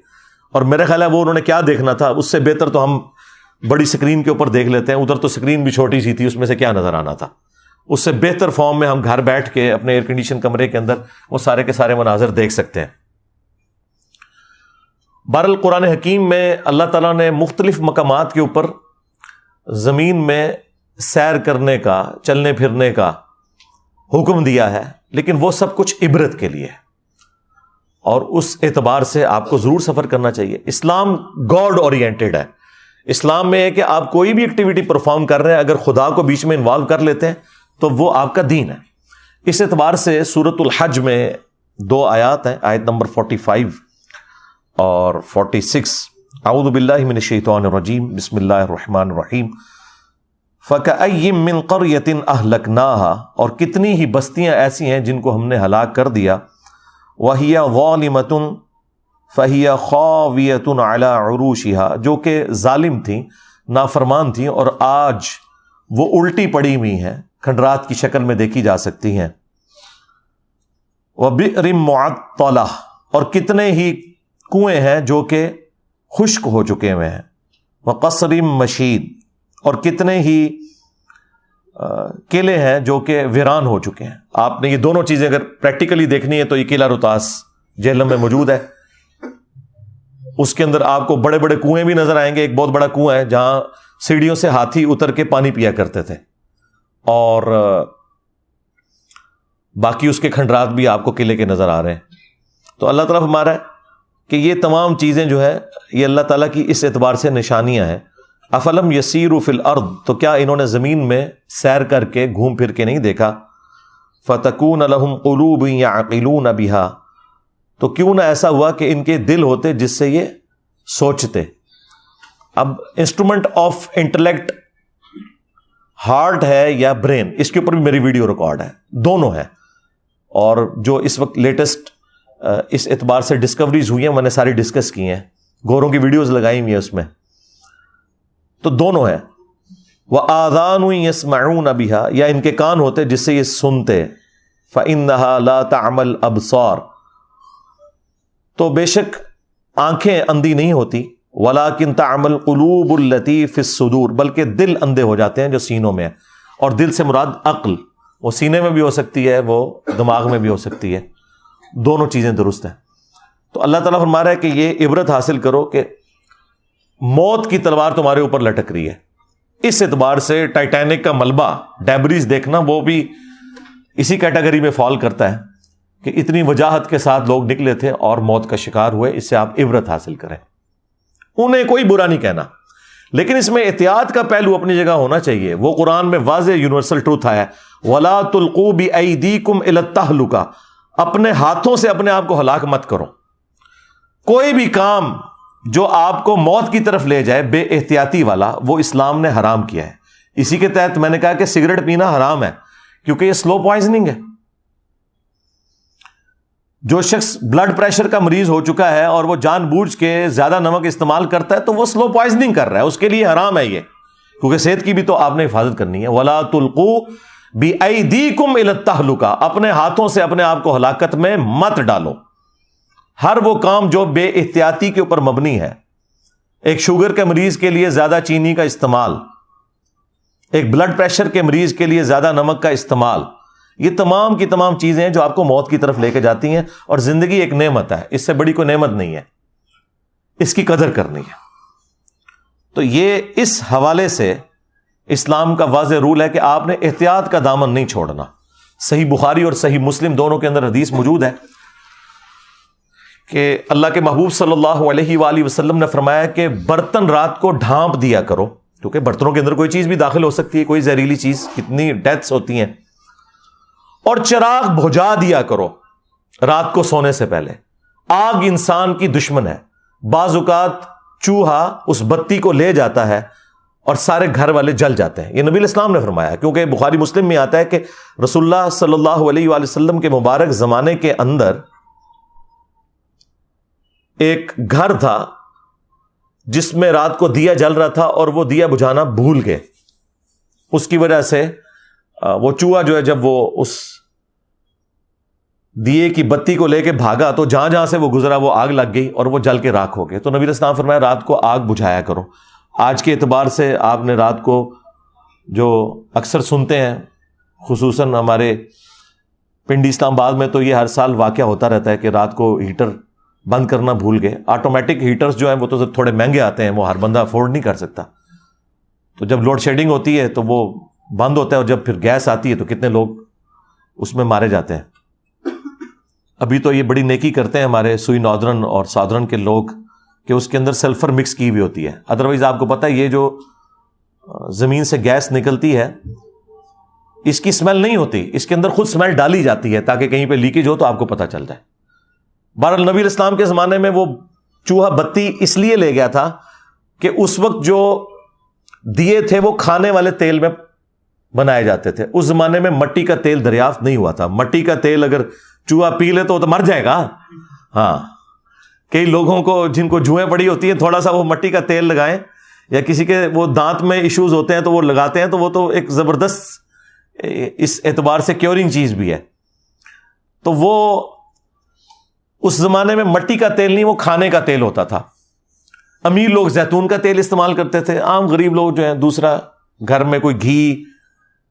اور میرا خیال ہے وہ انہوں نے کیا دیکھنا تھا، اس سے بہتر تو ہم بڑی سکرین کے اوپر دیکھ لیتے ہیں، ادھر تو سکرین بھی چھوٹی سی تھی، اس میں سے کیا نظر آنا تھا۔ اس سے بہتر فارم میں ہم گھر بیٹھ کے اپنے ایئر کنڈیشن کمرے کے اندر وہ سارے کے سارے مناظر دیکھ سکتے ہیں۔ بہرحال قرآن حکیم میں اللہ تعالیٰ نے مختلف مقامات کے اوپر زمین میں سیر کرنے کا، چلنے پھرنے کا حکم دیا ہے، لیکن وہ سب کچھ عبرت کے لیے ہے، اور اس اعتبار سے آپ کو ضرور سفر کرنا چاہیے۔ اسلام گاڈ اورینٹڈ ہے۔ اسلام میں ہے کہ آپ کوئی بھی ایکٹیویٹی پرفارم کر رہے ہیں، اگر خدا کو بیچ میں انوالو کر لیتے ہیں تو وہ آپ کا دین ہے۔ اس اعتبار سے سورۃ الحج میں 2 آیات ہیں، آیت نمبر 45 اور 46۔ اعوذ باللہ من الشیطان الرجیم، بسم اللہ الرحمن الرحیم۔ فَكَأَيٍّ مِّن قَرْيَةٍ أَهْلَكْنَاهَا، اور کتنی ہی بستیاں ایسی ہیں جن کو ہم نے ہلاک کر دیا، وَهِيَ ظَالِمَةٌ فَهِيَ خَاوِيَةٌ عَلَىٰ عُرُوشِهَا، جو کہ ظالم تھیں، نافرمان تھیں، اور آج وہ الٹی پڑی ہوئی ہیں، کھنڈرات کی شکل میں دیکھی جا سکتی ہیں۔ وَبِئْرٍ مُّعَطَّلَةٍ، اور کتنے ہی کنویں ہیں جو کہ خشک ہو چکے ہوئے ہیں۔ وَقَصْرٍ مَّشِيدٍ، اور کتنے ہی قلعے ہیں جو کہ ویران ہو چکے ہیں۔ آپ نے یہ دونوں چیزیں اگر پریکٹیکلی دیکھنی ہے تو یہ قلعہ روتاس جہلم میں موجود ہے، اس کے اندر آپ کو بڑے بڑے کنویں بھی نظر آئیں گے۔ ایک بہت بڑا کنواں ہے جہاں سیڑھیوں سے ہاتھی اتر کے پانی پیا کرتے تھے، اور باقی اس کے کھنڈرات بھی آپ کو قلعے کے نظر آ رہے ہیں۔ تو اللہ تعالیٰ فرما رہا ہے کہ یہ تمام چیزیں جو ہے یہ اللہ تعالیٰ کی اس اعتبار سے نشانیاں ہیں۔ افلم یسیروا فی الارض، تو کیا انہوں نے زمین میں سیر کر کے گھوم پھر کے نہیں دیکھا؟ فتکون لہم قلوب یعقلون بہا، تو کیوں نہ ایسا ہوا کہ ان کے دل ہوتے جس سے یہ سوچتے۔ اب انسٹرومنٹ آف انٹلیکٹ ہارٹ ہے یا برین، اس کے اوپر بھی میری ویڈیو ریکارڈ ہے، دونوں ہیں، اور جو اس وقت لیٹسٹ اس اعتبار سے ڈسکوریز ہوئی ہیں میں نے ساری ڈسکس کی ہیں، گوروں کی ویڈیوز لگائی ہوئی ہیں اس میں، تو دونوں ہیں۔ وَآذَانٌ يَسْمَعُونَ بِهَا، یا ان کے کان ہوتے جس سے یہ سنتے۔ فَإِنَّهَا لَا تَعْمَى الْأَبْصَارُ، تو بے شک آنکھیں اندھی نہیں ہوتی، وَلَٰكِن تَعْمَى الْقُلُوبُ الَّتِي فِي الصُّدُورِ، بلکہ دل اندھے ہو جاتے ہیں جو سینوں میں ہے، اور دل سے مراد عقل، وہ سینے میں بھی ہو سکتی ہے، وہ دماغ میں بھی ہو سکتی ہے، دونوں چیزیں درست ہیں۔ تو اللہ تعالیٰ فرما رہا ہے کہ یہ عبرت حاصل کرو کہ موت کی تلوار تمہارے اوپر لٹک رہی ہے۔ اس اعتبار سے ٹائٹینک کا ملبہ، ڈیبریز دیکھنا، وہ بھی اسی کیٹیگری میں فال کرتا ہے کہ اتنی وجاہت کے ساتھ لوگ نکلے تھے اور موت کا شکار ہوئے۔ اس سے آپ عبرت حاصل کریں، انہیں کوئی برا نہیں کہنا، لیکن اس میں احتیاط کا پہلو اپنی جگہ ہونا چاہیے. وہ قرآن میں واضح یونیورسل ٹروتھ آیا ہے، وَلَا تُلْقُوا بِأَيْدِيكُمْ إِلَى التَّهْلُكَةِ، اپنے ہاتھوں سے اپنے آپ کو ہلاک مت کرو. کوئی بھی کام جو آپ کو موت کی طرف لے جائے بے احتیاطی والا، وہ اسلام نے حرام کیا ہے. اسی کے تحت میں نے کہا کہ سگریٹ پینا حرام ہے، کیونکہ یہ سلو پوائزننگ ہے. جو شخص بلڈ پریشر کا مریض ہو چکا ہے اور وہ جان بوجھ کے زیادہ نمک استعمال کرتا ہے تو وہ سلو پوائزننگ کر رہا ہے، اس کے لیے حرام ہے یہ، کیونکہ صحت کی بھی تو آپ نے حفاظت کرنی ہے. وَلَا تُلْقُوا بِأَيْدِيكُمْ إِلَى التَّهْلُكَةِ، اپنے ہاتھوں سے اپنے آپ کو ہلاکت میں مت ڈالو. ہر وہ کام جو بے احتیاطی کے اوپر مبنی ہے، ایک شوگر کے مریض کے لیے زیادہ چینی کا استعمال، ایک بلڈ پریشر کے مریض کے لیے زیادہ نمک کا استعمال، یہ تمام کی تمام چیزیں ہیں جو آپ کو موت کی طرف لے کے جاتی ہیں. اور زندگی ایک نعمت ہے، اس سے بڑی کوئی نعمت نہیں ہے، اس کی قدر کرنی ہے. تو یہ اس حوالے سے اسلام کا واضح رول ہے کہ آپ نے احتیاط کا دامن نہیں چھوڑنا. صحیح بخاری اور صحیح مسلم دونوں کے اندر حدیث موجود ہے کہ اللہ کے محبوب صلی اللہ علیہ وآلہ وسلم نے فرمایا کہ برتن رات کو ڈھانپ دیا کرو، کیونکہ برتنوں کے اندر کوئی چیز بھی داخل ہو سکتی ہے، کوئی زہریلی چیز، کتنی ڈیتھس ہوتی ہیں. اور چراغ بجھا دیا کرو رات کو سونے سے پہلے. آگ انسان کی دشمن ہے. بعض اوقات چوہا اس بتی کو لے جاتا ہے اور سارے گھر والے جل جاتے ہیں. یہ نبی الاسلام نے فرمایا، کیونکہ بخاری مسلم میں آتا ہے کہ رسول اللہ صلی اللہ علیہ وآلہ وسلم کے مبارک زمانے کے اندر ایک گھر تھا جس میں رات کو دیا جل رہا تھا اور وہ دیا بجھانا بھول گئے. اس کی وجہ سے وہ چوہا جو ہے جب وہ اس دیے کی بتی کو لے کے بھاگا تو جہاں جہاں سے وہ گزرا وہ آگ لگ گئی اور وہ جل کے راکھ ہو گئے. تو نبی اسلام فرمایا رات کو آگ بجھایا کرو. آج کے اعتبار سے آپ نے رات کو جو اکثر سنتے ہیں، خصوصاً ہمارے پنڈی اسلام آباد میں تو یہ ہر سال واقعہ ہوتا رہتا ہے کہ رات کو ہیٹر بند کرنا بھول گئے. آٹومیٹک ہیٹرز جو ہیں وہ تو تھوڑے مہنگے آتے ہیں، وہ ہر بندہ افورڈ نہیں کر سکتا. تو جب لوڈ شیڈنگ ہوتی ہے تو وہ بند ہوتا ہے، اور جب پھر گیس آتی ہے تو کتنے لوگ اس میں مارے جاتے ہیں. ابھی تو یہ بڑی نیکی کرتے ہیں ہمارے سوئی ناردرن اور ساؤدرن کے لوگ کہ اس کے اندر سلفر مکس کی ہوئی ہوتی ہے. ادروائز آپ کو پتہ ہے یہ جو زمین سے گیس نکلتی ہے اس کی اسمیل نہیں ہوتی، اس کے اندر خود اسمیل ڈالی جاتی ہے تاکہ کہیں پہ لیکیج ہو تو آپ کو پتہ چل جائے. بہرحال نبی اسلام کے زمانے میں وہ چوہا بتی اس لیے لے گیا تھا کہ اس وقت جو دیے تھے وہ کھانے والے تیل میں بنائے جاتے تھے. اس زمانے میں مٹی کا تیل دریافت نہیں ہوا تھا. مٹی کا تیل اگر چوہا پی لے تو مر جائے گا. ہاں، کئی لوگوں کو جن کو جوئیں پڑی ہوتی ہیں تھوڑا سا وہ مٹی کا تیل لگائیں، یا کسی کے وہ دانت میں ایشوز ہوتے ہیں تو وہ لگاتے ہیں، تو وہ تو ایک زبردست اس اعتبار سے کیورنگ چیز بھی ہے. تو وہ اس زمانے میں مٹی کا تیل نہیں، وہ کھانے کا تیل ہوتا تھا. امیر لوگ زیتون کا تیل استعمال کرتے تھے، عام غریب لوگ جو ہیں دوسرا گھر میں کوئی گھی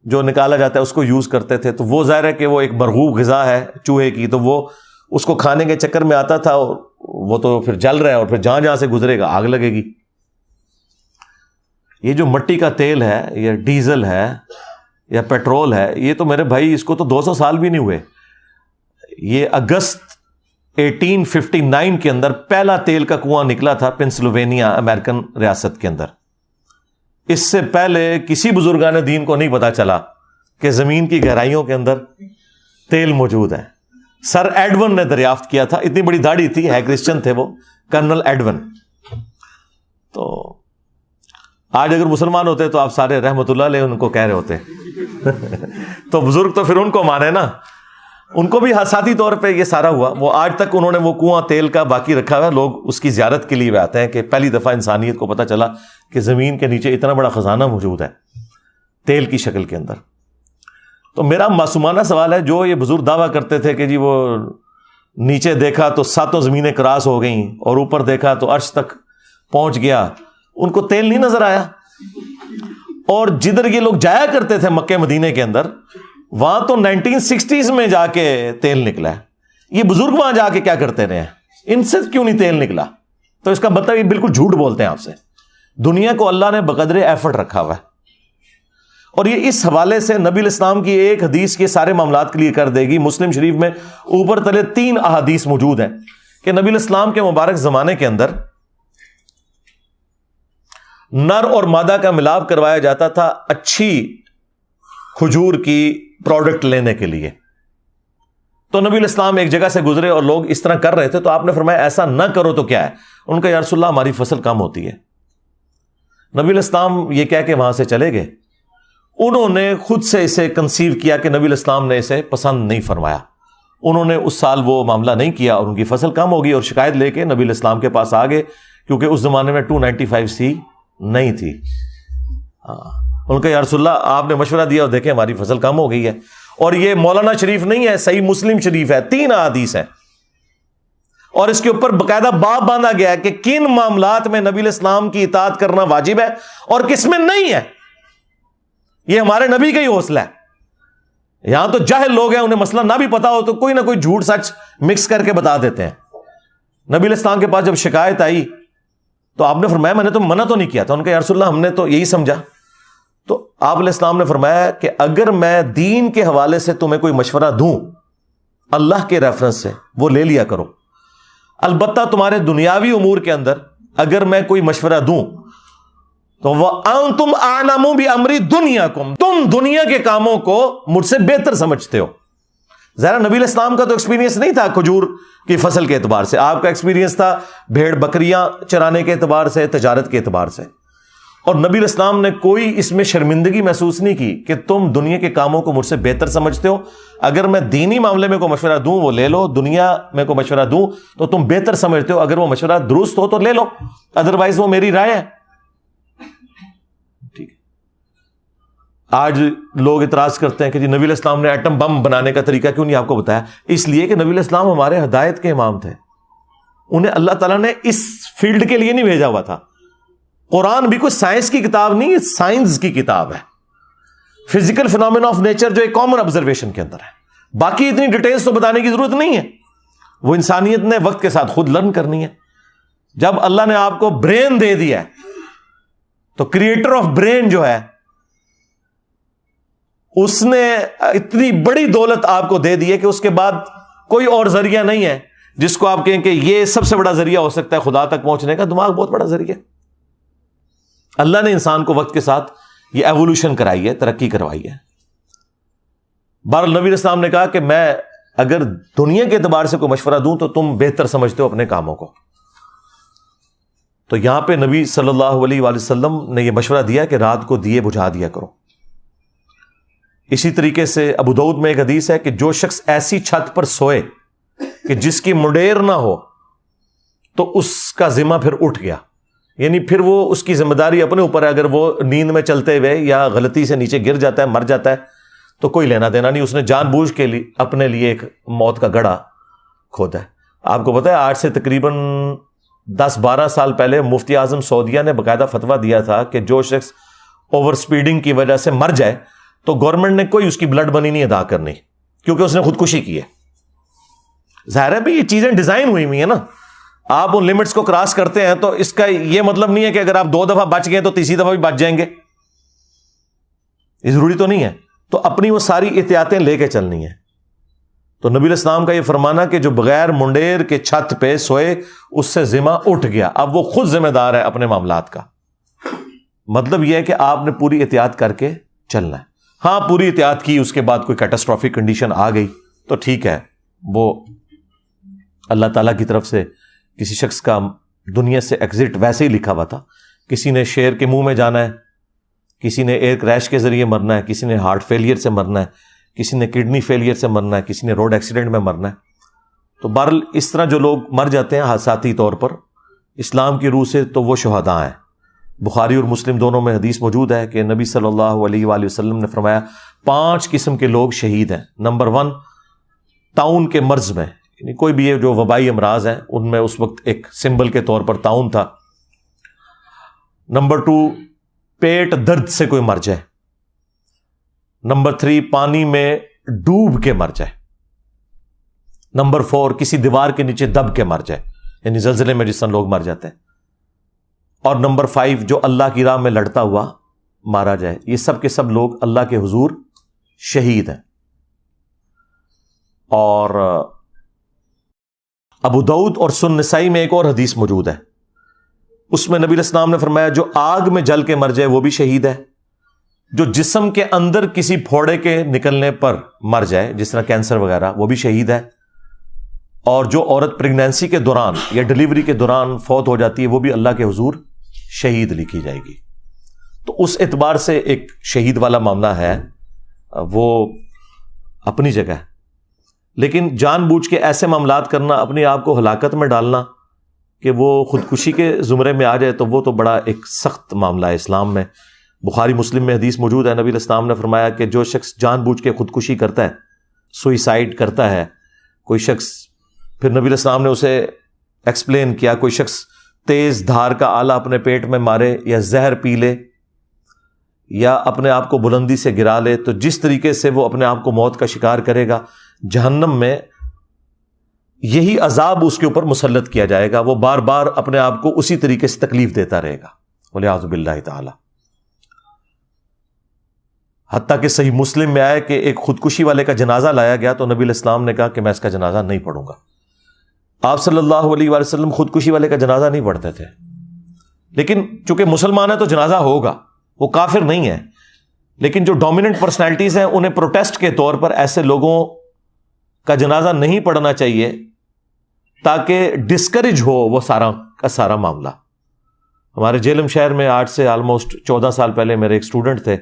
جو نکالا جاتا ہے اس کو یوز کرتے تھے. تو وہ ظاہر ہے کہ وہ ایک مرغوب غذا ہے چوہے کی، تو وہ اس کو کھانے کے چکر میں آتا تھا، اور وہ تو پھر جل رہا ہے اور پھر جہاں جہاں سے گزرے گا آگ لگے گی. یہ جو مٹی کا تیل ہے یا ڈیزل ہے یا پیٹرول ہے، یہ تو میرے بھائی اس کو تو 200 سال بھی نہیں ہوئے. یہ اگست 1859 کے اندر پہلا تیل کا کنواں نکلا تھا پنسلوینیا امریکن ریاست کے اندر. اس سے پہلے کسی بزرگان دین کو نہیں پتا چلا کہ زمین کی گہرائیوں کے اندر تیل موجود ہے. سر ایڈون نے دریافت کیا تھا. اتنی بڑی داڑھی تھی، ہے کرسچن تھے وہ، کرنل ایڈون. تو آج اگر مسلمان ہوتے تو آپ سارے رحمت اللہ علیہ ان کو کہہ رہے ہوتے. تو بزرگ تو پھر ان کو مانے نا، ان کو بھی حساتی طور پہ یہ سارا ہوا. وہ آج تک انہوں نے وہ کنواں تیل کا باقی رکھا ہوا. لوگ اس کی زیارت کے لیے آتے ہیں کہ پہلی دفعہ انسانیت کو پتہ چلا کہ زمین کے نیچے اتنا بڑا خزانہ موجود ہے تیل کی شکل کے اندر. تو میرا معصومانہ سوال ہے، جو یہ بزرگ دعویٰ کرتے تھے کہ جی وہ نیچے دیکھا تو 7 زمینیں کراس ہو گئیں اور اوپر دیکھا تو عرش تک پہنچ گیا، ان کو تیل نہیں نظر آیا؟ اور جدھر یہ لوگ جایا کرتے تھے مکہ مدینے کے اندر، وہاں تو 1960s میں جا کے تیل نکلا ہے. یہ بزرگ وہاں جا کے کیا کرتے رہے ہیں؟ ان سے کیوں نہیں تیل نکلا؟ تو اس کا مطلب یہ بالکل جھوٹ بولتے ہیں آپ سے. دنیا کو اللہ نے بقدر ایفرٹ رکھا ہوا ہے. اور یہ اس حوالے سے نبی الاسلام کی ایک حدیث کے سارے معاملات کلیئر کر دے گی. مسلم شریف میں اوپر تلے 3 احادیث موجود ہیں کہ نبی الاسلام کے مبارک زمانے کے اندر نر اور مادہ کا ملاپ کروایا جاتا تھا اچھی کھجور کی پروڈکٹ لینے کے لیے. تو نبی علیہ السلام ایک جگہ سے گزرے اور لوگ اس طرح کر رہے تھے, تو آپ نے فرمایا ایسا نہ کرو تو کیا ہے؟ ان کا یا رسول اللہ ہماری فصل کم ہوتی ہے. نبی علیہ السلام یہ کہہ کے وہاں سے چلے گئے. انہوں نے خود سے اسے کنسیو کیا کہ نبی علیہ السلام نے اسے پسند نہیں فرمایا. انہوں نے اس سال وہ معاملہ نہیں کیا اور ان کی فصل کم ہوگی, اور شکایت لے کے نبی علیہ السلام کے پاس آ گئے, کیونکہ اس زمانے میں 295C نہیں تھی. ان کا یا رسول اللہ آپ نے مشورہ دیا اور دیکھیں ہماری فصل کم ہو گئی ہے. اور یہ مولانا شریف نہیں ہے, صحیح مسلم شریف ہے, 3 احادیث ہیں, اور اس کے اوپر باقاعدہ باب باندھا گیا ہے کہ کن معاملات میں نبی علیہ السلام کی اطاعت کرنا واجب ہے اور کس میں نہیں ہے. یہ ہمارے نبی کا ہی حوصلہ ہے. یہاں تو جاہل لوگ ہیں, انہیں مسئلہ نہ بھی پتا ہو تو کوئی نہ کوئی جھوٹ سچ مکس کر کے بتا دیتے ہیں. نبی علیہ السلام کے پاس جب شکایت آئی تو آپ نے فرمایا میں نے تو منع تو نہیں کیا تھا. ان کا یا رسول اللہ ہم نے تو یہی سمجھا. تو آپ علیہ السلام نے فرمایا کہ اگر میں دین کے حوالے سے تمہیں کوئی مشورہ دوں اللہ کے ریفرنس سے, وہ لے لیا کرو. البتہ تمہارے دنیاوی امور کے اندر اگر میں کوئی مشورہ دوں تو وَأَنْتُمْ أَعْلَمُ بِأَمْرِ دُنْيَاكُمْ, تم دنیا کے کاموں کو مجھ سے بہتر سمجھتے ہو. ظاہر نبی علیہ السلام کا تو ایکسپیرینس نہیں تھا کھجور کی فصل کے اعتبار سے, آپ کا ایکسپیرینس تھا بھیڑ بکریاں چرانے کے اعتبار سے, تجارت کے اعتبار سے. اور نبی علیہ السلام نے کوئی اس میں شرمندگی محسوس نہیں کی کہ تم دنیا کے کاموں کو مجھ سے بہتر سمجھتے ہو. اگر میں دینی معاملے میں کوئی مشورہ دوں وہ لے لو, دنیا میں کوئی مشورہ دوں تو تم بہتر سمجھتے ہو, اگر وہ مشورہ درست ہو تو لے لو, ادروائز وہ میری رائے ہے. ٹھیک ہے. آج لوگ اعتراض کرتے ہیں کہ جی نبی علیہ السلام نے ایٹم بم بنانے کا طریقہ کیوں نہیں آپ کو بتایا؟ اس لیے کہ نبی علیہ السلام ہمارے ہدایت کے امام تھے, انہیں اللہ تعالیٰ نے اس فیلڈ کے لیے نہیں بھیجا ہوا تھا. قرآن بھی کوئی سائنس کی کتاب نہیں, سائنس کی کتاب ہے. فزیکل فینومینا آف نیچر جو ایک کامن آبزرویشن کے اندر ہے, باقی اتنی ڈیٹیلز تو بتانے کی ضرورت نہیں ہے, وہ انسانیت نے وقت کے ساتھ خود لرن کرنی ہے. جب اللہ نے آپ کو برین دے دیا ہے تو کریٹر آف برین جو ہے اس نے اتنی بڑی دولت آپ کو دے دی ہے کہ اس کے بعد کوئی اور ذریعہ نہیں ہے جس کو آپ کہیں کہ یہ سب سے بڑا ذریعہ ہو سکتا ہے خدا تک پہنچنے کا. دماغ بہت بڑا ذریعہ. اللہ نے انسان کو وقت کے ساتھ یہ ایوولوشن کرائی ہے, ترقی کروائی ہے. بہرحال نبی علیہ السلام نے کہا کہ میں اگر دنیا کے اعتبار سے کوئی مشورہ دوں تو تم بہتر سمجھتے ہو اپنے کاموں کو. تو یہاں پہ نبی صلی اللہ علیہ وآلہ وسلم نے یہ مشورہ دیا کہ رات کو دیے بجھا دیا کرو. اسی طریقے سے ابو داؤد میں ایک حدیث ہے کہ جو شخص ایسی چھت پر سوئے کہ جس کی منڈیر نہ ہو تو اس کا ذمہ پھر اٹھ گیا, یعنی پھر وہ اس کی ذمہ داری اپنے اوپر ہے. اگر وہ نیند میں چلتے ہوئے یا غلطی سے نیچے گر جاتا ہے, مر جاتا ہے, تو کوئی لینا دینا نہیں, اس نے جان بوجھ کے لیے اپنے لیے ایک موت کا گڑھا کھودا ہے. آپ کو پتا ہے آج سے تقریباً 10-12 سال پہلے مفتی اعظم سعودیہ نے باقاعدہ فتویٰ دیا تھا کہ جو شخص اوور سپیڈنگ کی وجہ سے مر جائے تو گورنمنٹ نے کوئی اس کی بلڈ منی نہیں ادا کرنی, کیونکہ اس نے خودکشی کی ہے. ظاہر ہے بھی یہ چیزیں ڈیزائن ہوئی ہوئی ہیں نا, آپ ان لمٹس کو کراس کرتے ہیں تو اس کا یہ مطلب نہیں ہے کہ اگر آپ 2 دفعہ بچ گئے تو تیسری دفعہ بھی بچ جائیں گے, یہ ضروری تو نہیں ہے. تو اپنی وہ ساری احتیاطیں لے کے چلنی ہے. تو نبی علیہ السلام کا یہ فرمانا کہ جو بغیر منڈیر کے چھت پہ سوئے اس سے ذمہ اٹھ گیا, اب وہ خود ذمہ دار ہے اپنے معاملات کا. مطلب یہ ہے کہ آپ نے پوری احتیاط کر کے چلنا ہے. ہاں پوری احتیاط کی, اس کے بعد کوئی کیٹاسٹرافک کنڈیشن آ گئی تو ٹھیک ہے, وہ اللہ تعالیٰ کی طرف سے کسی شخص کا دنیا سے ایگزٹ ویسے ہی لکھا ہوا تھا. کسی نے شیر کے منہ میں جانا ہے, کسی نے ایئر کریش کے ذریعے مرنا ہے, کسی نے ہارٹ فیلئر سے مرنا ہے, کسی نے کڈنی فیلئر سے مرنا ہے, کسی نے روڈ ایکسیڈنٹ میں مرنا ہے. تو بہرحال اس طرح جو لوگ مر جاتے ہیں حادثاتی طور پر اسلام کی روح سے تو وہ شہداء ہیں. بخاری اور مسلم دونوں میں حدیث موجود ہے کہ نبی صلی اللہ علیہ وآلہ وسلم نے فرمایا 5 قسم کے لوگ شہید ہیں. نمبر 1 طاعون کے مرض میں, یعنی کوئی بھی یہ جو وبائی امراض ہیں ان میں اس وقت ایک سمبل کے طور پر طاعون تھا. نمبر 2 پیٹ درد سے کوئی مر جائے. نمبر 3 پانی میں ڈوب کے مر جائے. نمبر 4 کسی دیوار کے نیچے دب کے مر جائے, یعنی زلزلے میں جس طرح لوگ مر جاتے ہیں. اور نمبر 5 جو اللہ کی راہ میں لڑتا ہوا مارا جائے. یہ سب کے سب لوگ اللہ کے حضور شہید ہیں. اور ابو داؤد اور سنن نسائی میں ایک اور حدیث موجود ہے. اس میں نبی علیہ السلام نے فرمایا جو آگ میں جل کے مر جائے وہ بھی شہید ہے، جو جسم کے اندر کسی پھوڑے کے نکلنے پر مر جائے جس طرح کینسر وغیرہ وہ بھی شہید ہے، اور جو عورت پریگنینسی کے دوران یا ڈلیوری کے دوران فوت ہو جاتی ہے وہ بھی اللہ کے حضور شہید لکھی جائے گی۔ تو اس اعتبار سے ایک شہید والا معاملہ ہے، وہ اپنی جگہ ہے، لیکن جان بوجھ کے ایسے معاملات کرنا، اپنے آپ کو ہلاکت میں ڈالنا کہ وہ خودکشی کے زمرے میں آ جائے، تو وہ تو بڑا ایک سخت معاملہ ہے اسلام میں۔ بخاری مسلم میں حدیث موجود ہے، نبی علیہ السلام نے فرمایا کہ جو شخص جان بوجھ کے خودکشی کرتا ہے، سوئیسائڈ کرتا ہے، کوئی شخص، پھر نبی علیہ السلام نے اسے ایکسپلین کیا، کوئی شخص تیز دھار کا آلہ اپنے پیٹ میں مارے یا زہر پی لے یا اپنے آپ کو بلندی سے گرا لے، تو جس طریقے سے وہ اپنے آپ کو موت کا شکار کرے گا، جہنم میں یہی عذاب اس کے اوپر مسلط کیا جائے گا، وہ بار بار اپنے آپ کو اسی طریقے سے تکلیف دیتا رہے گا، والعیاذ باللہ تعالی۔ حتیٰ کہ صحیح مسلم میں آئے کہ ایک خودکشی والے کا جنازہ لایا گیا تو نبی علیہ السلام نے کہا کہ میں اس کا جنازہ نہیں پڑھوں گا۔ آپ صلی اللہ علیہ وآلہ وسلم خودکشی والے کا جنازہ نہیں پڑھتے تھے، لیکن چونکہ مسلمان ہے تو جنازہ ہوگا، وہ کافر نہیں ہے، لیکن جو ڈومیننٹ پرسنالٹیز ہیں انہیں پروٹیسٹ کے طور پر ایسے لوگوں کا جنازہ نہیں پڑھنا چاہیے تاکہ ڈسکریج ہو وہ سارا کا سارا معاملہ۔ ہمارے جیلم شہر میں آج سے آلموسٹ 14 سال پہلے میرے ایک اسٹوڈنٹ تھے،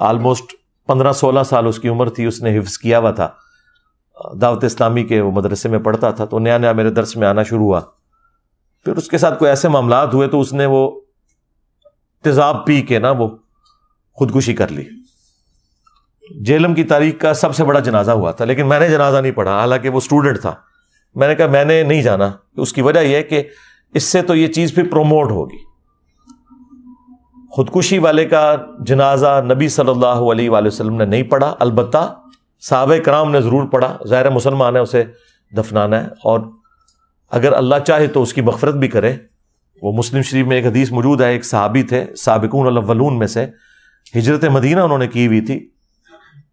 آلموسٹ 15-16 سال اس کی عمر تھی، اس نے حفظ کیا ہوا تھا، دعوت اسلامی کے وہ مدرسے میں پڑھتا تھا، تو نیا نیا میرے درس میں آنا شروع ہوا، پھر اس کے ساتھ کوئی ایسے معاملات ہوئے تو اس نے وہ تیزاب پی کے نا وہ خودکشی کر لی۔ جیلم کی تاریخ کا سب سے بڑا جنازہ ہوا تھا، لیکن میں نے جنازہ نہیں پڑھا، حالانکہ وہ اسٹوڈنٹ تھا۔ میں نے کہا میں نے نہیں جانا، اس کی وجہ یہ ہے کہ اس سے تو یہ چیز پھر پروموٹ ہوگی۔ خودکشی والے کا جنازہ نبی صلی اللہ علیہ وآلہ وسلم نے نہیں پڑھا، البتہ صحابہ کرام نے ضرور پڑھا، ظاہر مسلمان ہے، اسے دفنانا ہے، اور اگر اللہ چاہے تو اس کی مغفرت بھی کرے۔ وہ مسلم شریف میں ایک حدیث موجود ہے، ایک صحابی تھے سابقون الاولون میں سے، ہجرت مدینہ انہوں نے کی ہوئی تھی،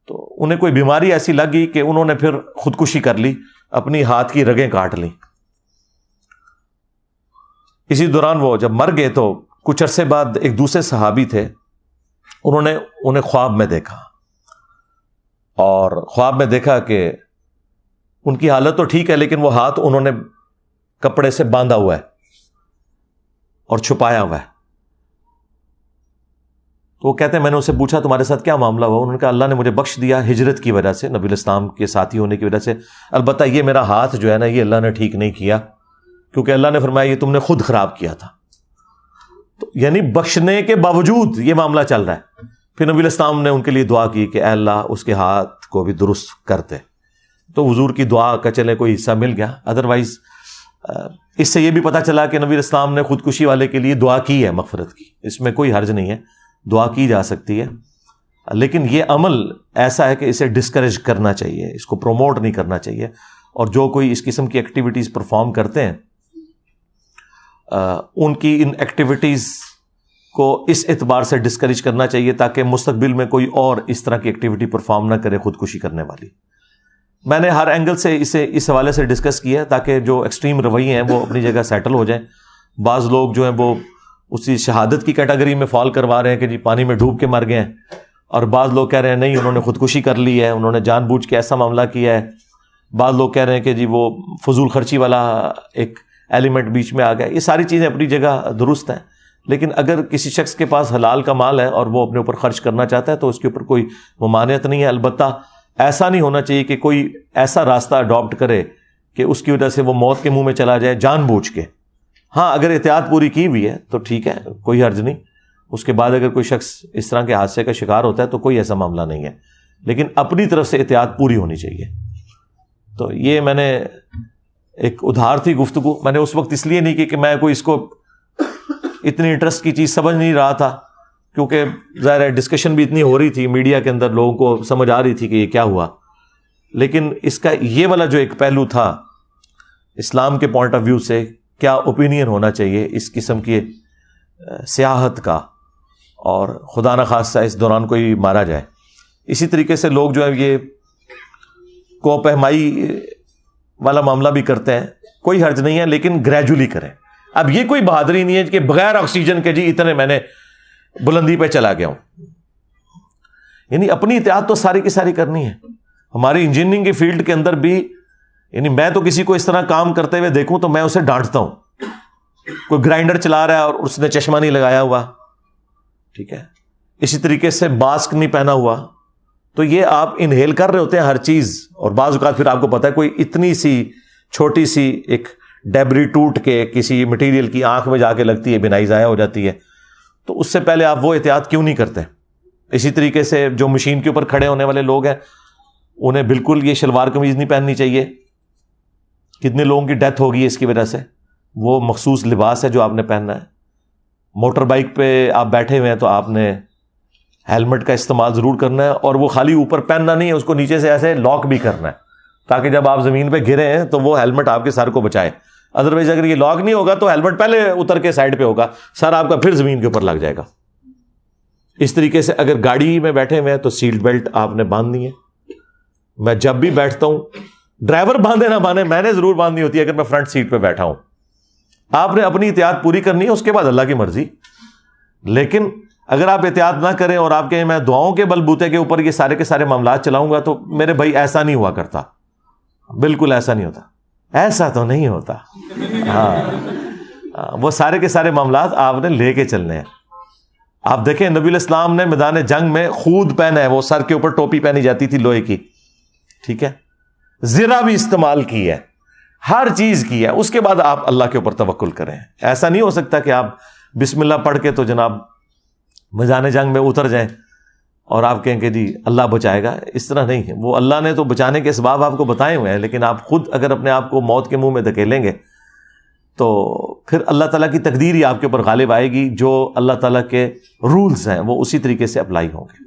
تو انہیں کوئی بیماری ایسی لگ گئی کہ انہوں نے پھر خودکشی کر لی، اپنی ہاتھ کی رگیں کاٹ لیں۔ اسی دوران وہ جب مر گئے تو کچھ عرصے بعد ایک دوسرے صحابی تھے، انہوں نے انہیں خواب میں دیکھا، اور خواب میں دیکھا کہ ان کی حالت تو ٹھیک ہے لیکن وہ ہاتھ انہوں نے کپڑے سے باندھا ہوا ہے اور چھپایا ہوا ہے۔ تو وہ کہتے ہیں میں نے اسے پوچھا تمہارے ساتھ کیا معاملہ ہوا؟ انہوں نے کہا اللہ نے مجھے بخش دیا ہجرت کی وجہ سے، نبی علیہ السلام کے ساتھی ہونے کی وجہ سے، البتہ یہ میرا ہاتھ جو ہے نا یہ اللہ نے ٹھیک نہیں کیا، کیونکہ اللہ نے فرمایا یہ تم نے خود خراب کیا تھا۔ تو یعنی بخشنے کے باوجود یہ معاملہ چل رہا ہے۔ پھر نبی علیہ السلام نے ان کے لیے دعا کی کہ اے اللہ اس کے ہاتھ کو بھی درست کرتے، تو حضور کی دعا کا چلے کوئی حصہ مل گیا۔ ادروائز اس سے یہ بھی پتہ چلا کہ نبی علیہ السلام نے خودکشی والے کے لیے دعا کی ہے مغفرت کی، اس میں کوئی حرج نہیں ہے، دعا کی جا سکتی ہے، لیکن یہ عمل ایسا ہے کہ اسے ڈسکریج کرنا چاہیے، اس کو پروموٹ نہیں کرنا چاہیے، اور جو کوئی اس قسم کی ایکٹیویٹیز پرفارم کرتے ہیں ان کی ان ایکٹیویٹیز کو اس اعتبار سے ڈسکریج کرنا چاہیے تاکہ مستقبل میں کوئی اور اس طرح کی ایکٹیویٹی پرفارم نہ کرے خودکشی کرنے والی۔ میں نے ہر اینگل سے اسے اس حوالے سے ڈسکس کیا تاکہ جو ایکسٹریم رویے ہیں وہ اپنی جگہ سیٹل ہو جائیں۔ بعض لوگ جو ہیں وہ اسی شہادت کی کیٹیگری میں فال کروا رہے ہیں کہ جی پانی میں ڈوب کے مر گئے ہیں، اور بعض لوگ کہہ رہے ہیں نہیں انہوں نے خودکشی کر لی ہے، انہوں نے جان بوجھ کے ایسا معاملہ کیا ہے۔ بعض لوگ کہہ رہے ہیں کہ جی وہ فضول خرچی والا ایک ایلیمنٹ بیچ میں آ گیا۔ یہ ساری چیزیں اپنی جگہ درست ہیں، لیکن اگر کسی شخص کے پاس حلال کا مال ہے اور وہ اپنے اوپر خرچ کرنا چاہتا ہے تو اس کے اوپر کوئی ممانعت نہیں ہے۔ البتہ ایسا نہیں ہونا چاہیے کہ کوئی ایسا راستہ اڈاپٹ کرے کہ اس کی وجہ سے وہ موت کے منہ میں چلا جائے جان بوجھ کے۔ ہاں اگر احتیاط پوری کی ہوئی ہے تو ٹھیک ہے، کوئی حرج نہیں، اس کے بعد اگر کوئی شخص اس طرح کے حادثے کا شکار ہوتا ہے تو کوئی ایسا معاملہ نہیں ہے، لیکن اپنی طرف سے احتیاط پوری ہونی چاہیے۔ تو یہ میں نے ایک ادھار تھی گفتگو، میں نے اس وقت اس لیے نہیں کی کہ میں کوئی اس کو اتنی انٹرسٹ کی چیز سمجھ نہیں رہا تھا، کیونکہ ظاہر ہے ڈسکشن بھی اتنی ہو رہی تھی میڈیا کے اندر، لوگوں کو سمجھ آ رہی تھی کہ یہ کیا ہوا، لیکن اس کا یہ والا جو ایک پہلو تھا اسلام کے پوائنٹ آف ویو سے کیا اوپینین ہونا چاہیے اس قسم کی سیاحت کا، اور خدا نخواستہ اس دوران کوئی مارا جائے۔ اسی طریقے سے لوگ جو ہے یہ کوپہمائی والا معاملہ بھی کرتے ہیں، کوئی حرج نہیں ہے، لیکن گریجولی کریں۔ اب یہ کوئی بہادری نہیں ہے کہ بغیر آکسیجن کے جی اتنے میں نے بلندی پہ چلا گیا ہوں. یعنی اپنی احتیاط تو ساری کی ساری کرنی ہے. ہماری انجینئرنگ کی فیلڈ کے اندر بھی یعنی میں تو کسی کو اس طرح کام کرتے ہوئے دیکھوں تو میں اسے ڈانٹتا ہوں. کوئی گرائنڈر چلا رہا ہے اور اس نے چشمہ نہیں لگایا ہوا, ٹھیک ہے, اسی طریقے سے ماسک نہیں پہنا ہوا, تو یہ آپ انہیل کر رہے ہوتے ہیں ہر چیز, اور بعض اوقات پھر آپ کو پتا ہے کوئی اتنی سی چھوٹی سی ایک ڈیبری ٹوٹ کے کسی مٹیریل کی آنکھ میں جا کے لگتی ہے, بینائی ضائع ہو جاتی ہے, تو اس سے پہلے آپ وہ احتیاط کیوں نہیں کرتے؟ اسی طریقے سے جو مشین کے اوپر کھڑے ہونے والے لوگ ہیں انہیں بالکل یہ شلوار قمیض نہیں پہننی چاہیے. کتنے لوگوں کی ڈیتھ ہوگی اس کی وجہ سے. وہ مخصوص لباس ہے جو آپ نے پہننا ہے. موٹر بائک پہ آپ بیٹھے ہوئے ہیں تو آپ نے ہیلمٹ کا استعمال ضرور کرنا ہے, اور وہ خالی اوپر پہننا نہیں ہے, اس کو نیچے سے ایسے لاک بھی کرنا ہے تاکہ جب آپ زمین پہ گرے ہیں تو وہ ہیلمٹ آپ کے سر کو بچائے. ادروائز اگر یہ لاک نہیں ہوگا تو ہیلمٹ پہلے اتر کے سائڈ پہ ہوگا, سر آپ کا پھر زمین کے اوپر لگ جائے گا. اس طریقے سے اگر گاڑی میں بیٹھے ہوئے ہیں تو سیٹ بیلٹ آپ نے باندھنی ہے. میں جب بھی بیٹھتا ہوں, ڈرائیور باندھے نہ باندھے, میں نے ضرور باندھنی ہوتی ہے اگر میں فرنٹ سیٹ پہ بیٹھا ہوں. آپ نے اپنی احتیاط پوری کرنی ہے, اس کے بعد اللہ کی مرضی. لیکن اگر آپ احتیاط نہ کریں اور آپ کہیں میں دعاؤں کے بل بوتے کے اوپر یہ سارے کے سارے معاملات چلاؤں گا, تو میرے بھائی ایسا نہیں ہوا کرتا, بالکل ایسا نہیں ہوتا, ایسا تو نہیں ہوتا. ہاں, وہ سارے کے سارے معاملات آپ نے لے کے چلنے ہیں. آپ دیکھیں نبی علیہ السلام نے میدان جنگ میں خود پہنا ہے, وہ سر کے اوپر ٹوپی پہنی جاتی تھی لوہے کی, ٹھیک ہے, زرہ بھی استعمال کی ہے, ہر چیز کی ہے. اس کے بعد آپ اللہ کے اوپر توکل کریں. ایسا نہیں ہو سکتا کہ آپ بسم اللہ پڑھ کے تو جناب میدان جنگ میں اتر جائیں اور آپ کہیں کہ جی اللہ بچائے گا. اس طرح نہیں ہے. وہ اللہ نے تو بچانے کے اسباب آپ کو بتائے ہوئے ہیں, لیکن آپ خود اگر اپنے آپ کو موت کے منہ میں دھکیلیں گے تو پھر اللہ تعالیٰ کی تقدیر ہی آپ کے اوپر غالب آئے گی. جو اللہ تعالیٰ کے رولز ہیں وہ اسی طریقے سے اپلائی ہوں گے.